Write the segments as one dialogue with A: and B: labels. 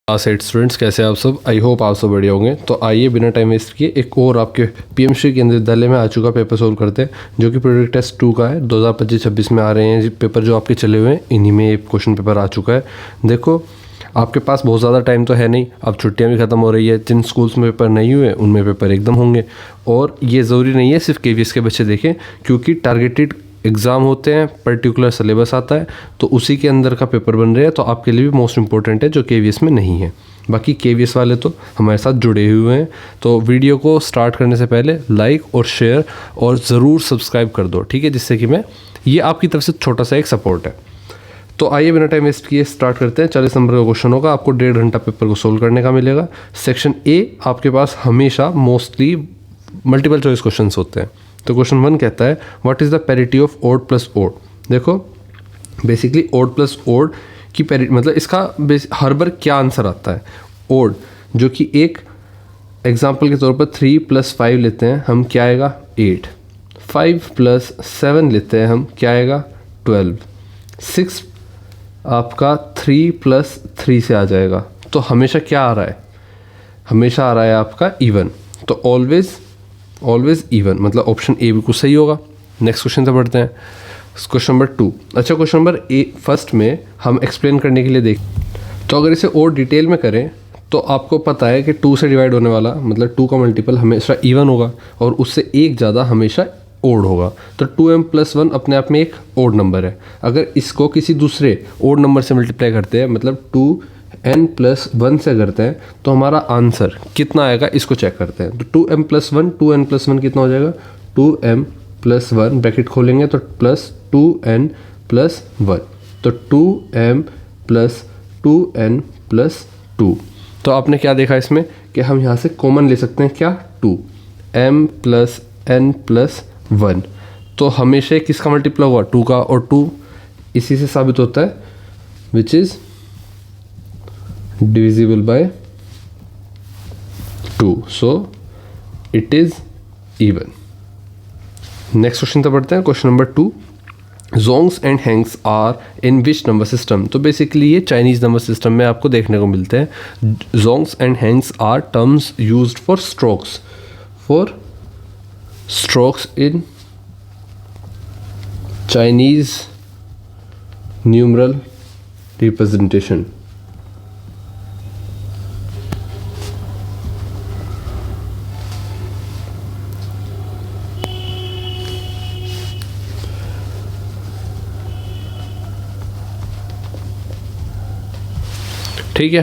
A: Set students, कैसे आप सब? आई होप आप सब बढ़िया होंगे। तो आइए बिना टाइम वेस्ट किए एक और आपके पीएमसी केंद्रीय विद्यालय में आ चुका पेपर सोल्व करते हैं, जो कि प्रोजेक्ट टेस्ट 2 का है। 2025-26 में आ रहे हैं पेपर जो आपके चले हुए हैं, इन्हीं में एक क्वेश्चन पेपर आ चुका है। देखो, आपके पास बहुत ज़्यादा टाइम तो है नहीं, अब छुट्टियां भी ख़त्म हो रही है। जिन स्कूल्स में पेपर नहीं हुए उनमें पेपर एकदम होंगे। और ये ज़रूरी नहीं है सिर्फ केवीएस के बच्चे देखें, क्योंकि टारगेटेड एग्ज़ाम होते हैं, पर्टिकुलर सिलेबस आता है, तो उसी के अंदर का पेपर बन रहे हैं। तो आपके लिए भी मोस्ट इंपॉर्टेंट है जो केवीएस में नहीं है। बाकी केवीएस वाले तो हमारे साथ जुड़े हुए हैं। तो वीडियो को स्टार्ट करने से पहले लाइक और शेयर और ज़रूर सब्सक्राइब कर दो, ठीक है, जिससे कि मैं ये आपकी तरफ से छोटा सा एक सपोर्ट है। तो आइए बिना टाइम वेस्ट किए स्टार्ट करते हैं। 40 नंबर का क्वेश्चन होगा, आपको 1.5 घंटा पेपर को सोल्व करने का मिलेगा। सेक्शन ए आपके पास हमेशा मोस्टली मल्टीपल चॉइस क्वेश्चंस होते हैं। तो क्वेश्चन 1 कहता है, what is the parity of odd plus odd. देखो, बेसिकली ओड प्लस ओड की पैरिटी मतलब इसका हर बार क्या आंसर आता है। ओड जो कि एक एग्जाम्पल के तौर पर 3 + 5 लेते हैं हम, क्या आएगा 8। 5 + 7 लेते हैं हम, क्या आएगा 12। 6 आपका 3 + 3 से आ जाएगा। तो हमेशा क्या आ रहा है, हमेशा आ रहा है आपका इवन। तो ऑलवेज इवन, मतलब ऑप्शन ए बिल्कुल सही होगा। नेक्स्ट क्वेश्चन से बढ़ते हैं, क्वेश्चन नंबर 2। अच्छा, क्वेश्चन नंबर फर्स्ट में हम एक्सप्लेन करने के लिए देख, तो अगर इसे और डिटेल में करें तो आपको पता है कि 2 से डिवाइड होने वाला, मतलब 2 का मल्टीपल हमेशा इवन होगा और उससे एक ज़्यादा हमेशा ओड होगा। तो 2m + 1 अपने आप में एक ओड नंबर है। अगर इसको किसी दूसरे ओड नंबर से मल्टीप्लाई करते हैं, मतलब 2n + 1 से करते हैं, तो हमारा आंसर कितना आएगा इसको चेक करते हैं। तो 2m + 1, 2n + 1 कितना हो जाएगा, 2m + 1 ब्रैकेट खोलेंगे तो प्लस 2n + 1, तो 2m + 2n + 2। तो आपने क्या देखा इसमें कि हम यहाँ से कॉमन ले सकते हैं, क्या 2m + n + 1। तो हमेशा किसका मल्टीप्लाई हुआ, 2 का, और 2 इसी से साबित होता है which is divisible by 2, so it is even. Next question तो पढ़ते हैं, question number 2। Zongs and hengs are in which number system. तो बेसिकली ये चाइनीज़ नंबर सिस्टम में आपको देखने को मिलते हैं। Zongs and hengs are terms used for strokes in Chinese numeral representation. ठीक है,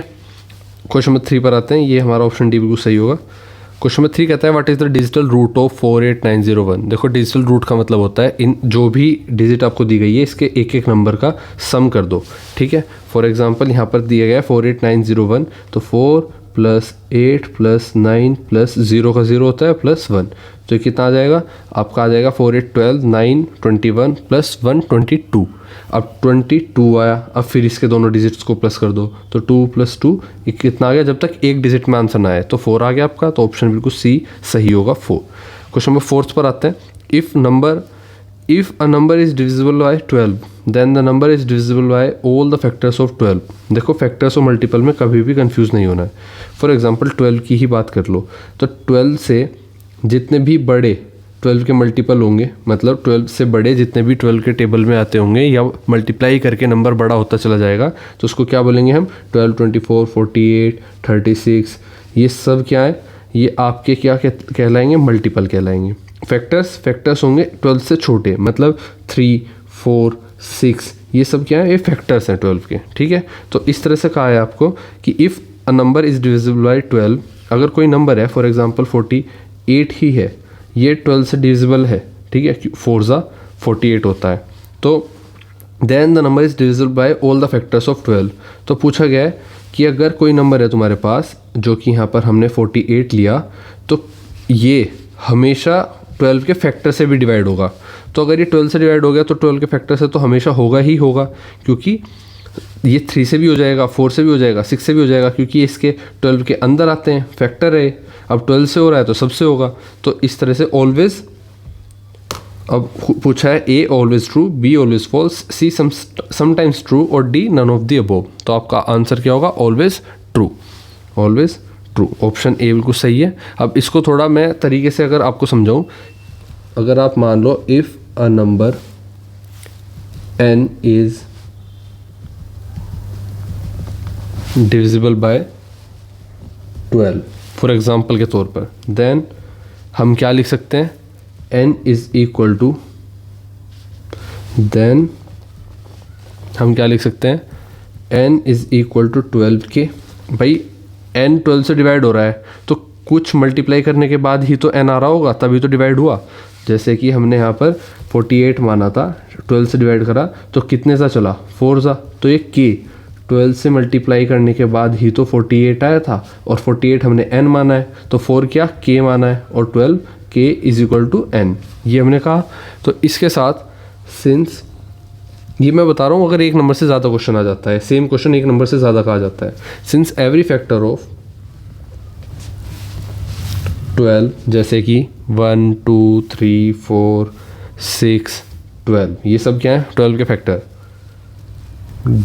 A: क्वेश्चन नंबर 3 पर आते हैं। ये हमारा ऑप्शन डी बिल्कुल सही होगा। क्वेश्चन नंबर 3 कहता है, what is the digital root of 48901। देखो, डिजिटल रूट का मतलब होता है इन जो भी डिजिट आपको दी गई है इसके एक एक नंबर का सम कर दो, ठीक है। फॉर एग्जांपल यहाँ पर दिया गया है 48901, तो 4 + 8 + 9 + 0 का 0 होता है +1, तो ये कितना आ जाएगा आपका, आ जाएगा 4 8 12 9 21 + 1 22। अब 22 आया, अब फिर इसके दोनों डिजिट्स को प्लस कर दो, तो 2 + 2 ये कितना आ गया, जब तक एक डिजिट में आंसर ना आए, तो 4 आ गया आपका। तो ऑप्शन बिल्कुल सी सही होगा, 4। क्वेश्चन नंबर 4 पर आते हैं, if a number is divisible by 12 then the number is divisible by all the factors of 12। देखो, फैक्टर्स और मल्टीपल में कभी भी कंफ्यूज नहीं होना है। फॉर एग्जांपल 12 की ही बात कर लो, तो 12 से जितने भी बड़े 12 के मल्टीपल होंगे, मतलब 12 से बड़े जितने भी 12 के टेबल में आते होंगे या मल्टीप्लाई करके नंबर बड़ा होता चला जाएगा, तो उसको क्या बोलेंगे हम, 12 24 48 36, ये सब क्या है, ये आपके क्या कहलाएंगे, मल्टीपल कहलाएंगे। फैक्टर्स होंगे 12 से छोटे, मतलब 3 4 6, ये सब क्या है, ये फैक्टर्स हैं 12 के, ठीक है। तो इस तरह से कहा है आपको कि if a number is divisible by 12, अगर कोई नंबर है फॉर एग्जांपल 48 ही है, ये 12 से डिविजिबल है, ठीक है, 4 × 48 होता है, तो then the number is divisible by all the factors of 12। तो पूछा गया है कि अगर कोई नंबर है तुम्हारे पास, जो कि यहाँ पर हमने 48 लिया, तो ये हमेशा 12 के फैक्टर से भी डिवाइड होगा। तो अगर ये 12 से डिवाइड हो गया तो 12 के फैक्टर से तो हमेशा होगा ही होगा, क्योंकि ये 3 से भी हो जाएगा, 4 से भी हो जाएगा, 6 से भी हो जाएगा, क्योंकि इसके 12 के अंदर आते हैं, फैक्टर है। अब 12 से हो रहा है तो सबसे होगा। तो इस तरह से ऑलवेज, अब पूछा है A always true, B always false, C sometimes true और D none of the above. तो आपका आंसर क्या होगा, always true, always true. Option A बिल्कुल सही है। अब इसको थोड़ा मैं तरीके से अगर आपको समझाऊं, अगर आप मान लो if a number n is divisible by 12 for example के तौर पर, देन हम क्या लिख सकते हैं, n is equal to, then हम क्या लिख सकते हैं, n इज इक्वल टू 12 के, भाई n 12 से डिवाइड हो रहा है तो कुछ मल्टीप्लाई करने के बाद ही तो n आ रहा होगा, तभी तो डिवाइड हुआ। जैसे कि हमने यहाँ पर 48 माना था, 12 से डिवाइड करा तो कितने सा चला, 4 सा, तो ये k 12 से मल्टीप्लाई करने के बाद ही तो 48 आया था, और 48 हमने n माना है तो 4 क्या k माना है, और 12 k is equal to n, ये हमने कहा। तो इसके साथ सिंस ये मैं बता रहा हूँ, अगर एक नंबर से ज़्यादा क्वेश्चन आ जाता है, सेम क्वेश्चन एक नंबर से ज़्यादा कहा जाता है, सिंस एवरी फैक्टर ऑफ 12, जैसे कि 1 2 3 4 6 12, ये सब क्या है, 12 के factor,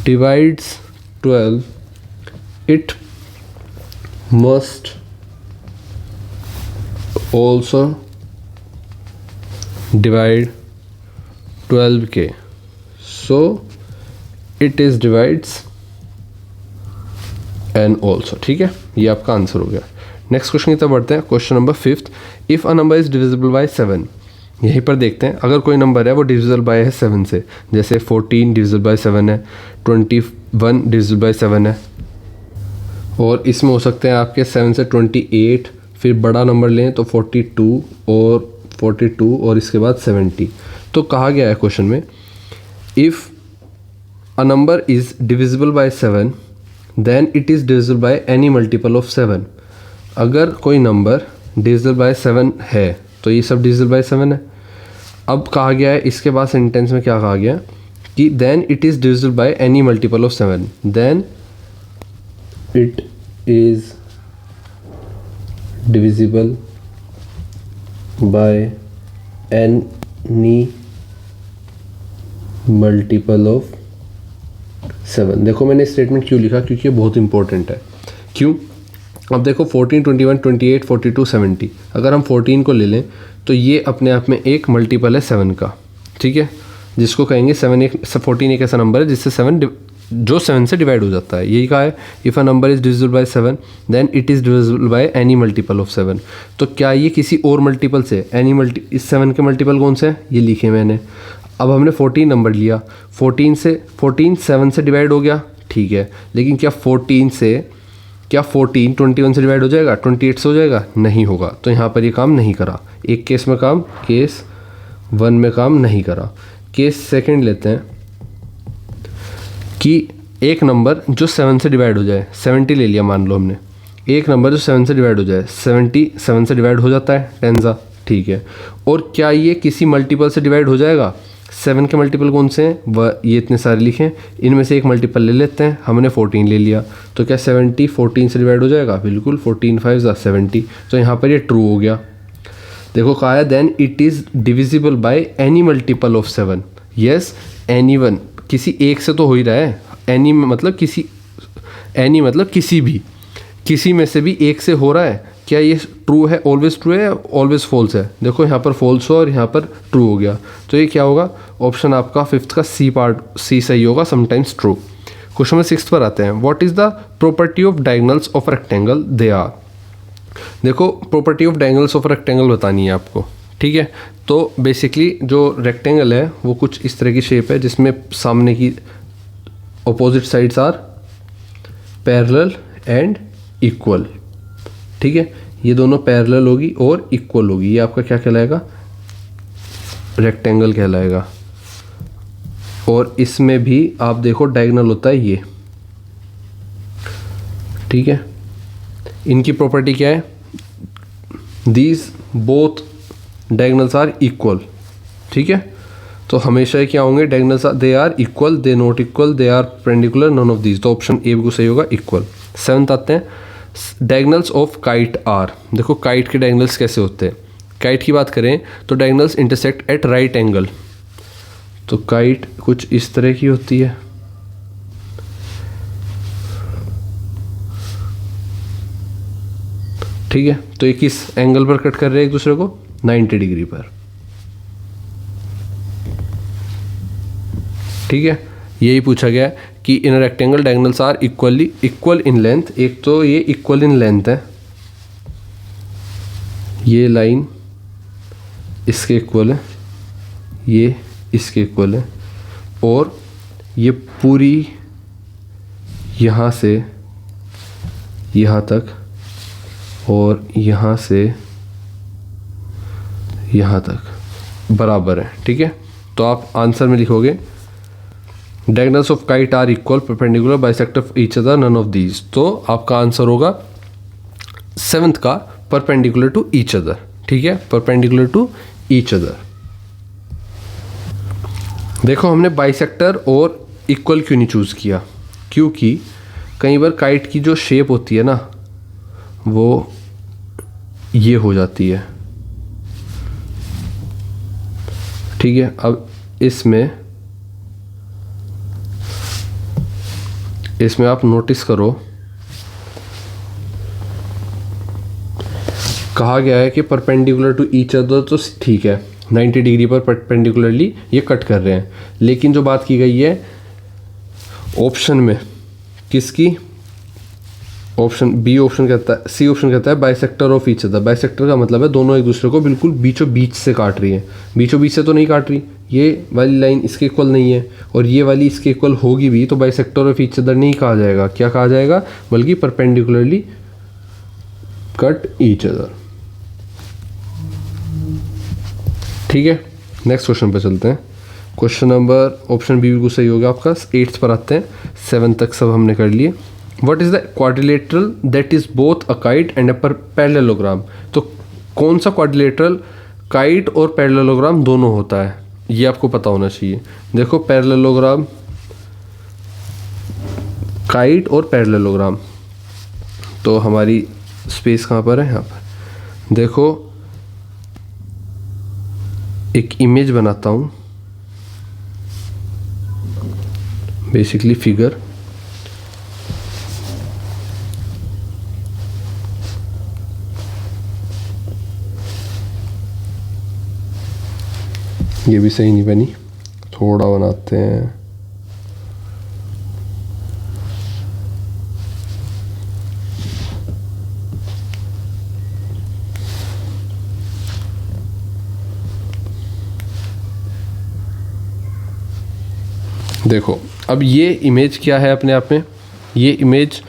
A: divides 12, it must also divide 12 के, so it is divides n also। ठीक है, ये आपका आंसर हो गया। नेक्स्ट क्वेश्चन की तरफ बढ़ते हैं, question number 5th, if a number is divisible by 7, यहीं पर देखते हैं अगर कोई नंबर है वो डिविजिबल बाय है 7 से, जैसे 14 डिविजिबल बाय 7 है, 21 डिविजिबल बाय 7 है, और इसमें हो सकते हैं आपके 7 से 28, फिर बड़ा नंबर लें तो 42 और इसके बाद 70। तो कहा गया है क्वेश्चन में, if a number is divisible by 7 then it is divisible by any multiple of 7। अगर कोई नंबर divisible by 7 है तो ये सब divisible by 7 है। अब कहा गया है, इसके बाद सेंटेंस में क्या कहा गया कि then it is divisible by any multiple of 7, then it is divisible by any multiple of 7। देखो मैंने स्टेटमेंट क्यों लिखा, क्योंकि ये बहुत इंपॉर्टेंट है। क्यों, अब देखो 14 21 28 42 70, अगर हम 14 को ले लें तो ये अपने आप में एक मल्टीपल है 7 का, ठीक है, जिसको कहेंगे 14 एक ऐसा नंबर है जिससे 7 से डिवाइड हो जाता है। यही कहा है, if a number is divisible by 7 then it is divisible by any multiple of 7। तो क्या ये किसी और मल्टीपल से, इस 7 के मल्टीपल कौन से हैं, ये लिखे मैंने। अब हमने 14 नंबर लिया, 14 7 से डिवाइड हो गया, ठीक है, लेकिन क्या 14 21 से डिवाइड हो जाएगा, 28 से हो जाएगा, नहीं होगा। तो यहाँ पर ये काम नहीं करा, एक केस में काम, केस 1 में काम नहीं करा। केस सेकंड लेते हैं कि एक नंबर जो 7 से डिवाइड हो जाए, 70 ले लिया मान लो हमने, एक नंबर जो 7 से डिवाइड हो जाए, 70 7 से डिवाइड हो जाता है 10 सा, ठीक है, और क्या ये किसी मल्टीपल से डिवाइड हो जाएगा, 7 के मल्टीपल कौन से हैं, वह ये इतने सारे लिखे हैं, इनमें से एक मल्टीपल ले लेते हैं, हमने 14 ले लिया, तो क्या 70 14 से डिवाइड हो जाएगा, बिल्कुल, 14 5 70, तो यहाँ पर ये ट्रू हो गया। देखो कहा है then it is divisible by any multiple of 7, yes, any one, किसी एक से तो हो ही रहा है, एनी मतलब किसी में से भी एक से हो रहा है। क्या ये ट्रू है, ऑलवेज ट्रू है, ऑलवेज फॉल्स है, देखो यहाँ पर फॉल्स हो और यहाँ पर ट्रू हो गया, तो ये क्या होगा, ऑप्शन आपका 5th का सी सही होगा, समटाइम्स ट्रू। क्वेश्चन नंबर 6 पर आते हैं, what is the property of diagonals of rectangle, they are. देखो property of diagonals of rectangle बतानी है आपको, ठीक है। तो बेसिकली जो रेक्टेंगल है वो कुछ इस तरह की शेप है जिसमें सामने की opposite sides are parallel and equal, ठीक है, ये दोनों पैरेलल होगी और इक्वल होगी, ये आपका क्या कहलाएगा, रेक्टेंगल कहलाएगा। और इसमें भी आप देखो डायगोनल होता है ये, ठीक है। इनकी प्रॉपर्टी क्या है, these both diagonals are equal, ठीक है। तो हमेशा क्या होंगे, diagonals they are equal, they not equal, they are perpendicular, none of these, तो ऑप्शन ए बिल्कुल सही होगा, इक्वल। 7th आते हैं, डायगोनल्स ऑफ काइट आर। देखो काइट के डायगोनल्स कैसे होते हैं, काइट की बात करें तो diagonals intersect at right angle, तो काइट कुछ इस तरह की होती है, ठीक है, तो ये किस एंगल पर कट कर रहे हैं एक दूसरे को? 90 डिग्री पर। ठीक है, यही पूछा गया है कि in rectangle diagonals are equal in length. एक तो ये इक्वल इन लेंथ है, ये लाइन इसके इक्वल है, ये इसके इक्वल है, और ये पूरी यहाँ से यहाँ तक और यहाँ से यहाँ तक बराबर है। ठीक है, तो आप आंसर में लिखोगे diagonals of kite are equal perpendicular bisect of each other none of these. तो आपका आंसर होगा 7th का परपेंडिकुलर टू ईच अदर। ठीक है, परपेंडिकुलर टू ईच अदर। देखो हमने बाइसेक्टर और इक्वल क्यों नहीं चूज़ किया? क्योंकि कई बार काइट की जो शेप होती है ना वो ये हो जाती है। ठीक है, अब इसमें आप नोटिस करो, कहा गया है कि परपेंडिकुलर टू ईच अदर, तो ठीक है 90 डिग्री पर परपेंडिकुलरली ये कट कर रहे हैं, लेकिन जो बात की गई है ऑप्शन में किसकी? ऑप्शन बी ऑप्शन कहता है, सी ऑप्शन कहता है bisector of each other. Bisector का मतलब है दोनों एक दूसरे को बिल्कुल बीचों बीच से काट रही है। बीचों बीच से तो नहीं काट रही, ये वाली लाइन इसके इक्वल नहीं है और ये वाली इसके इक्वल होगी भी, तो बाइसेक्टर ऑफ ईच अदर नहीं कहा जाएगा। क्या कहा जाएगा? बल्कि परपेंडिकुलरली कट ईच अदर। ठीक है, नेक्स्ट क्वेश्चन पे चलते हैं। क्वेश्चन नंबर ऑप्शन बी बिल्कुल सही होगा आपका। 8th पर आते हैं, 7 तक सब हमने कर लिए। What is the quadrilateral that is both a kite and a parallelogram? तो कौन सा क्वाड्रिलेटरल काइट और पैरेललोग्राम दोनों होता है, ये आपको पता होना चाहिए। देखो पैरेललोग्राम, काइट और पैरेललोग्राम, तो हमारी स्पेस कहाँ पर है? यहाँ पर। देखो एक इमेज बनाता हूँ, बेसिकली फिगर। ये भी सही नहीं बनी, थोड़ा बनाते हैं। देखो अब ये इमेज क्या है अपने आप में? ये इमेज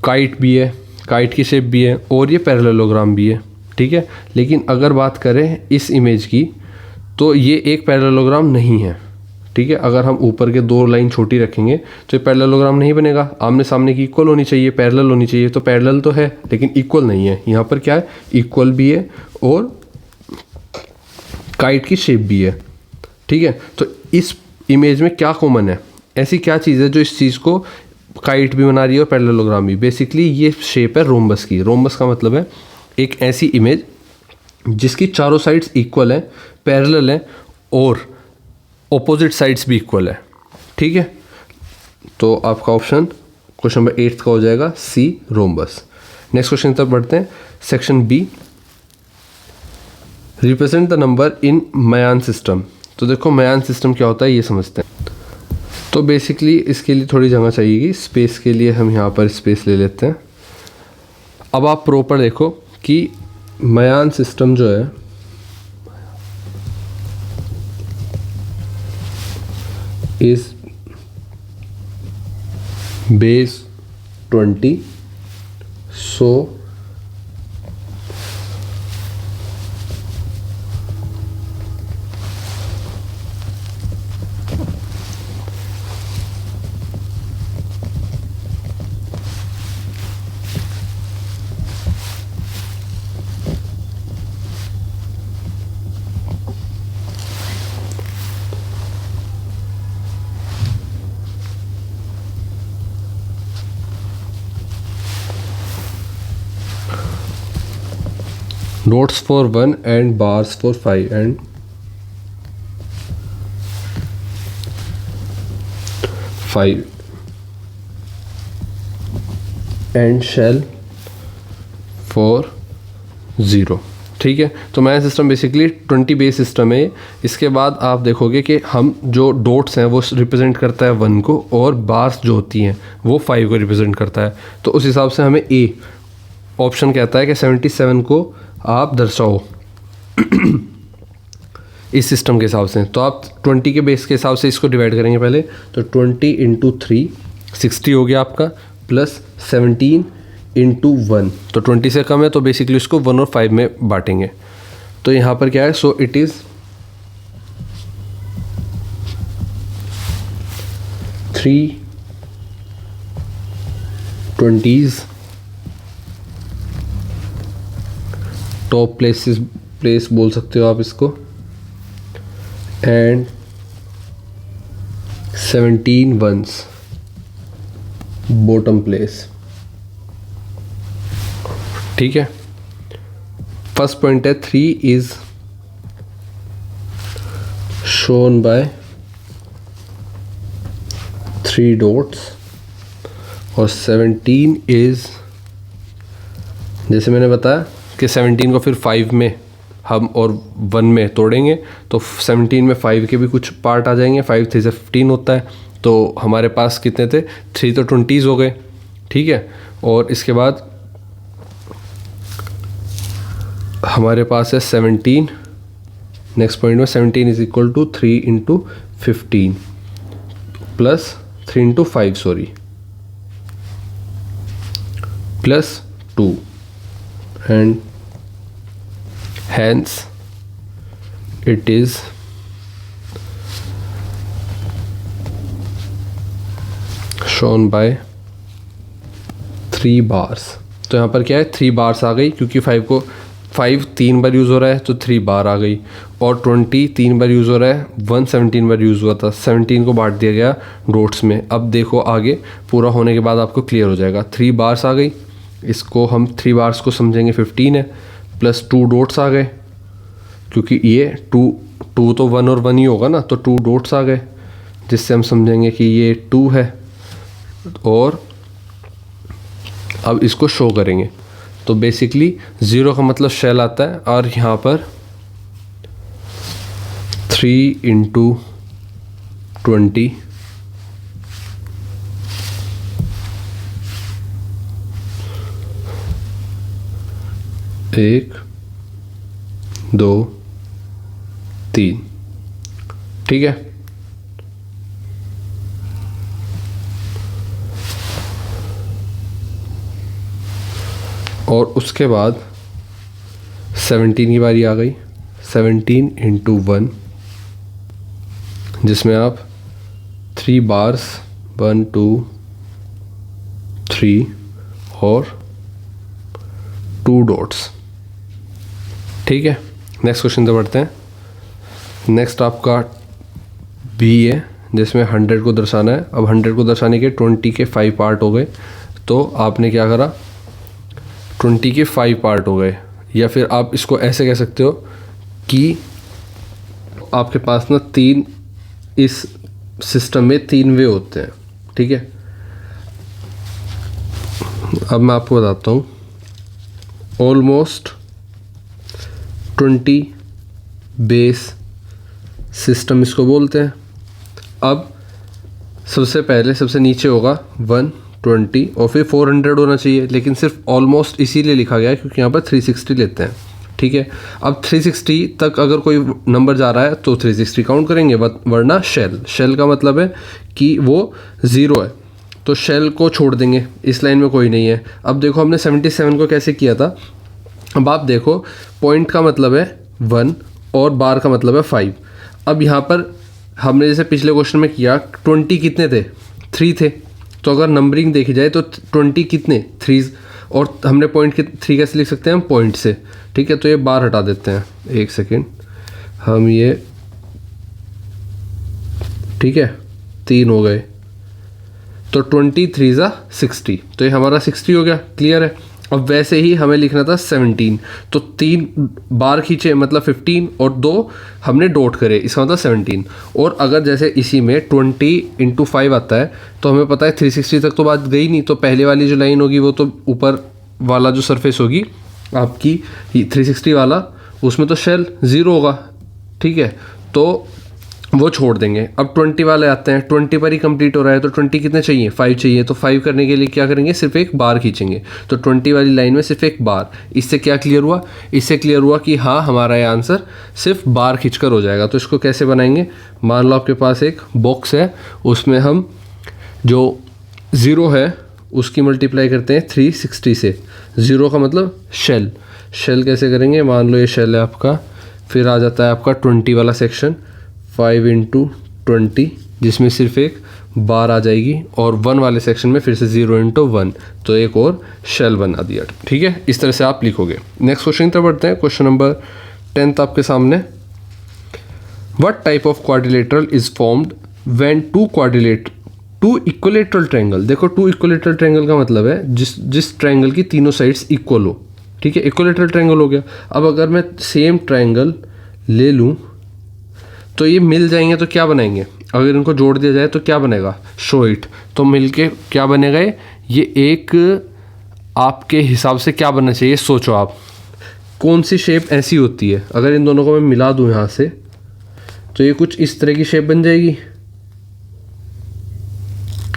A: काइट भी है, काइट की शेप भी है, और ये पैरेललोग्राम भी है। ठीक है, लेकिन अगर बात करें इस इमेज की तो ये एक पैरेललोग्राम नहीं है। ठीक है, अगर हम ऊपर के 2 लाइन छोटी रखेंगे तो ये पैरेललोग्राम नहीं बनेगा। आमने सामने की इक्वल होनी चाहिए, पैरेलल होनी चाहिए, तो पैरेलल तो है लेकिन इक्वल नहीं है। यहाँ पर क्या है? इक्वल भी है और काइट की शेप भी है। ठीक है, तो इस इमेज में क्या कॉमन है? ऐसी क्या चीज़ है जो इस चीज़ को काइट भी बना रही है और पैरेललोग्राम भी? बेसिकली ये शेप है रोम्बस की। रोम्बस का मतलब है एक ऐसी इमेज जिसकी चारों साइड्स इक्वल है, पैरेलल है और ऑपोजिट साइड्स भी इक्वल है। ठीक है, तो आपका ऑप्शन क्वेश्चन नंबर 8 का हो जाएगा सी, रोम्बस। नेक्स्ट क्वेश्चन तक बढ़ते हैं। Section B, represent the number in Mayan system. तो देखो मयान सिस्टम क्या होता है ये समझते हैं। तो बेसिकली इसके लिए थोड़ी जगह चाहिएगी, स्पेस के लिए हम यहाँ पर स्पेस ले लेते हैं। अब आप प्रॉपर देखो कि मयान सिस्टम जो है इस base 20, so notes for 1 and bars for 5 and 5 and shell for 0। ठीक है, तो मेरा सिस्टम बेसिकली 20 बेस सिस्टम है। इसके बाद आप देखोगे कि हम जो डॉट्स हैं वो रिप्रेजेंट करता है 1 को, और बार्स जो होती हैं वो 5 को रिप्रेजेंट करता है। तो उस हिसाब से हमें ए ऑप्शन कहता है कि 77 को आप दर्शाओ इस सिस्टम के हिसाब से। तो आप 20 के बेस के हिसाब से इसको डिवाइड करेंगे पहले। तो 20 इंटू 3 60 हो गया आपका, प्लस 17 इंटू 1, तो 20 से कम है तो बेसिकली उसको 1 और 5 में बांटेंगे। तो यहाँ पर क्या है, सो it is 3 20s top place बोल सकते हो आप इसको, एंड 17 ones बॉटम प्लेस। ठीक है, फर्स्ट पॉइंट है 3 इज शोन बाय 3 डॉट्स, और 17 इज, जैसे मैंने बताया कि 17 को फिर 5 में हम और 1 में तोड़ेंगे, तो 17 में 5 के भी कुछ पार्ट आ जाएंगे। 5 3 से 15 होता है, तो हमारे पास कितने थे, 3 तो 20s हो गए। ठीक है, और इसके बाद हमारे पास है 17, नेक्स्ट पॉइंट में 17 is equal to 3 into 15 plus 3 into 5 sorry, plus 2, and hence it is shown by 3 bars। तो यहाँ पर क्या है, 3 बार्स आ गई, क्योंकि 5 3 बार यूज़ हो रहा है तो 3 बार आ गई, और 20 3 बार यूज़ हो रहा है, 1 17 बार यूज़ हुआ था, 17 को बांट दिया गया डॉट्स में। अब देखो आगे पूरा होने के बाद आपको क्लियर हो जाएगा। 3 बार्स आ गई, इसको हम 3 बार्स को समझेंगे 15 है, प्लस 2 डॉट्स आ गए, क्योंकि ये 2 तो 1 और 1 ही होगा ना, तो 2 डॉट्स आ गए, जिससे हम समझेंगे कि ये 2 है। और अब इसको शो करेंगे, तो बेसिकली 0 का मतलब शेल आता है, और यहाँ पर 3 इंटू 20 1 2 3। ठीक है, और उसके बाद 17 की बारी आ गई। 17 इंटू 1, जिसमें आप 3 बार्स 1 2 3 और 2 डॉट्स। ठीक है, नेक्स्ट क्वेश्चन तो बढ़ते हैं। नेक्स्ट आपका बी है, जिसमें 100 को दर्शाना है। अब 100 को दर्शाने के 20 के 5 पार्ट हो गए, तो आपने क्या करा, 20 के 5 पार्ट हो गए, या फिर आप इसको ऐसे कह सकते हो कि आपके पास ना 3, इस सिस्टम में 3 वे होते हैं। ठीक है, अब मैं आपको बताता हूँ। ऑलमोस्ट 20 बेस सिस्टम इसको बोलते हैं। अब सबसे पहले सबसे नीचे होगा 120 और फिर 400 होना चाहिए, लेकिन सिर्फ ऑलमोस्ट इसीलिए लिखा गया है क्योंकि यहाँ पर 360 लेते हैं। ठीक है, अब 360 तक अगर कोई नंबर जा रहा है तो 360 काउंट करेंगे, वरना शेल का मतलब है कि वो 0 है, तो शेल को छोड़ देंगे, इस लाइन में कोई नहीं है। अब देखो हमने 77 को कैसे किया था। अब आप देखो, पॉइंट का मतलब है 1 और बार का मतलब है 5। अब यहाँ पर हमने जैसे पिछले क्वेश्चन में किया, 20 कितने थे, 3 थे, तो अगर नंबरिंग देखी जाए तो 20 कितने 3, और हमने पॉइंट के 3 कैसे लिख सकते हैं हम, पॉइंट से। ठीक है, तो ये बार हटा देते हैं, एक सेकेंड, हम ये, ठीक है 3 हो गए, तो 23 ज़ा 60, तो ये हमारा 60 हो गया। क्लियर है। अब वैसे ही हमें लिखना था 17, तो 3 बार खींचे मतलब 15 और 2 हमने डॉट करे, इसका मतलब 17। और अगर जैसे इसी में 20 इंटू 5 आता है, तो हमें पता है 360 तक तो बात गई नहीं, तो पहले वाली जो लाइन होगी वो तो ऊपर वाला जो सरफेस होगी आपकी 360 वाला, उसमें तो शेल 0 होगा, ठीक है, तो वो छोड़ देंगे। अब 20 वाले आते हैं, 20 पर ही कंप्लीट हो रहा है, तो 20 कितने चाहिए, 5 चाहिए, तो 5 करने के लिए क्या करेंगे, सिर्फ एक बार खींचेंगे, तो 20 वाली लाइन में सिर्फ एक बार। इससे क्या क्लियर हुआ, इससे क्लियर हुआ कि हाँ हमारा ये आंसर सिर्फ बार खींचकर हो जाएगा। तो इसको कैसे बनाएंगे, मान लो आपके पास एक बॉक्स है, उसमें हम जो 0 है उसकी मल्टीप्लाई करते हैं 360 से। 0 का मतलब शेल, शेल कैसे करेंगे, मान लो ये शेल है आपका, फिर आ जाता है आपका 20 वाला सेक्शन, 5 × 20, जिसमें सिर्फ एक बार आ जाएगी, और 1 वाले सेक्शन में फिर से 0 × 1, तो एक और शेल बना दिया, ठीक है। इस तरह से आप लिखोगे। नेक्स्ट क्वेश्चन की तरफ बढ़ते हैं। क्वेश्चन नंबर 10 आपके सामने, what type of quadrilateral is formed when two equilateral triangle. देखो, टू इक्विलेटरल ट्रायंगल का मतलब है जिस ट्रायंगल की तीनों साइड्स इक्वल हो, ठीक है, इक्विलेटरल ट्रायंगल हो गया। अब अगर मैं सेम ट्रायंगल ले लूँ तो ये मिल जाएंगे, तो क्या बनाएंगे, अगर इनको जोड़ दिया जाए तो क्या बनेगा, शो इट, तो मिलके क्या बनेगा, ये एक आपके हिसाब से क्या बनना चाहिए, सोचो आप कौन सी शेप ऐसी होती है। अगर इन दोनों को मैं मिला दूं यहाँ से, तो ये कुछ इस तरह की शेप बन जाएगी,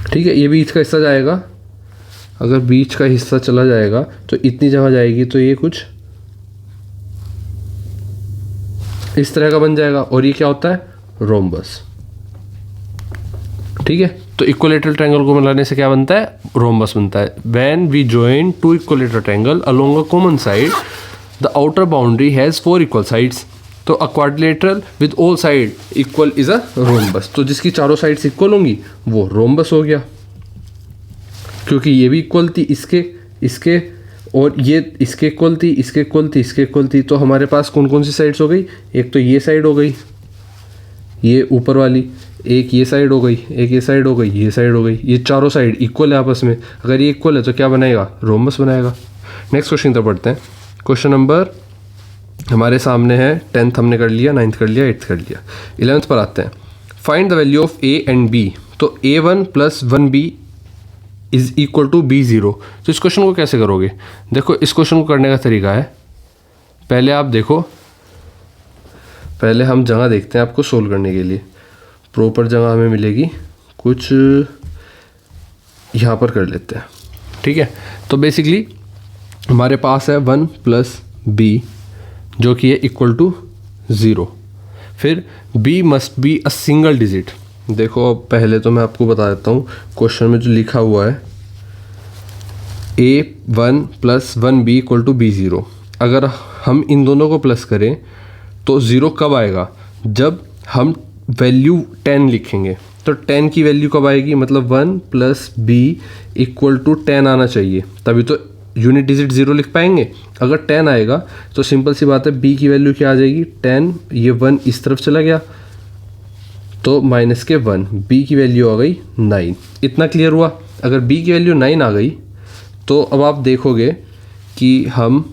A: ठीक है। ये बीच का हिस्सा जाएगा, अगर बीच का हिस्सा चला जाएगा तो इतनी जगह जाएगी, तो ये कुछ इस तरह का बन जाएगा, और ये क्या होता है, रोम्बस, ठीक है। तो इक्विलेटरल ट्रायंगल को मिलाने से क्या बनता है, रोम्बस बनता है। When we join two equilateral triangle along a common side, the outer boundary has 4 equal sides, तो a quadrilateral with all side equal is a rhombus, तो जिसकी चारों साइड्स इक्वल होंगी वो रोम्बस हो गया, क्योंकि ये भी इक्वल थी इसके और ये इसके इक्वल थी, इसके इक्वल थी, इसके इक्वल थी। तो हमारे पास कौन कौन सी साइड्स हो गई, एक तो ये साइड हो गई, ये ऊपर वाली, एक ये साइड हो गई, एक ये साइड हो गई, ये साइड हो गई, ये चारों साइड इक्वल है आपस में। अगर ये इक्वल है तो क्या बनाएगा, रोम्बस बनाएगा। नेक्स्ट क्वेश्चन तो पढ़ते हैं। क्वेश्चन नंबर हमारे सामने है 10th हमने कर लिया, 9th कर लिया, 8th कर लिया, 11th पर आते हैं। Find the value of a and b, तो a1 + 1b is equal to b0। तो इस क्वेश्चन को कैसे करोगे, देखो इस क्वेश्चन को करने का तरीका है, पहले आप देखो, पहले हम जगह देखते हैं आपको सोल्व करने के लिए। प्रॉपर जगह हमें मिलेगी कुछ यहाँ पर कर लेते हैं, ठीक है। तो बेसिकली हमारे पास है 1 + b जो कि है इक्वल टू 0, फिर b must be a single digit. देखो अब पहले तो मैं आपको बता देता हूँ, क्वेश्चन में जो लिखा हुआ है a1 + 1b = b0, अगर हम इन दोनों को प्लस करें तो 0 कब आएगा, जब हम वैल्यू 10 लिखेंगे। तो 10 की वैल्यू कब आएगी, मतलब 1 + b = 10 आना चाहिए, तभी तो यूनिट डिजिट 0 लिख पाएंगे। अगर 10 आएगा तो सिंपल सी बात है, b की वैल्यू क्या आ जाएगी, 10, ये 1 इस तरफ चला गया तो -1, b की वैल्यू आ गई 9। इतना क्लियर हुआ। अगर b की वैल्यू 9 आ गई तो अब आप देखोगे कि हम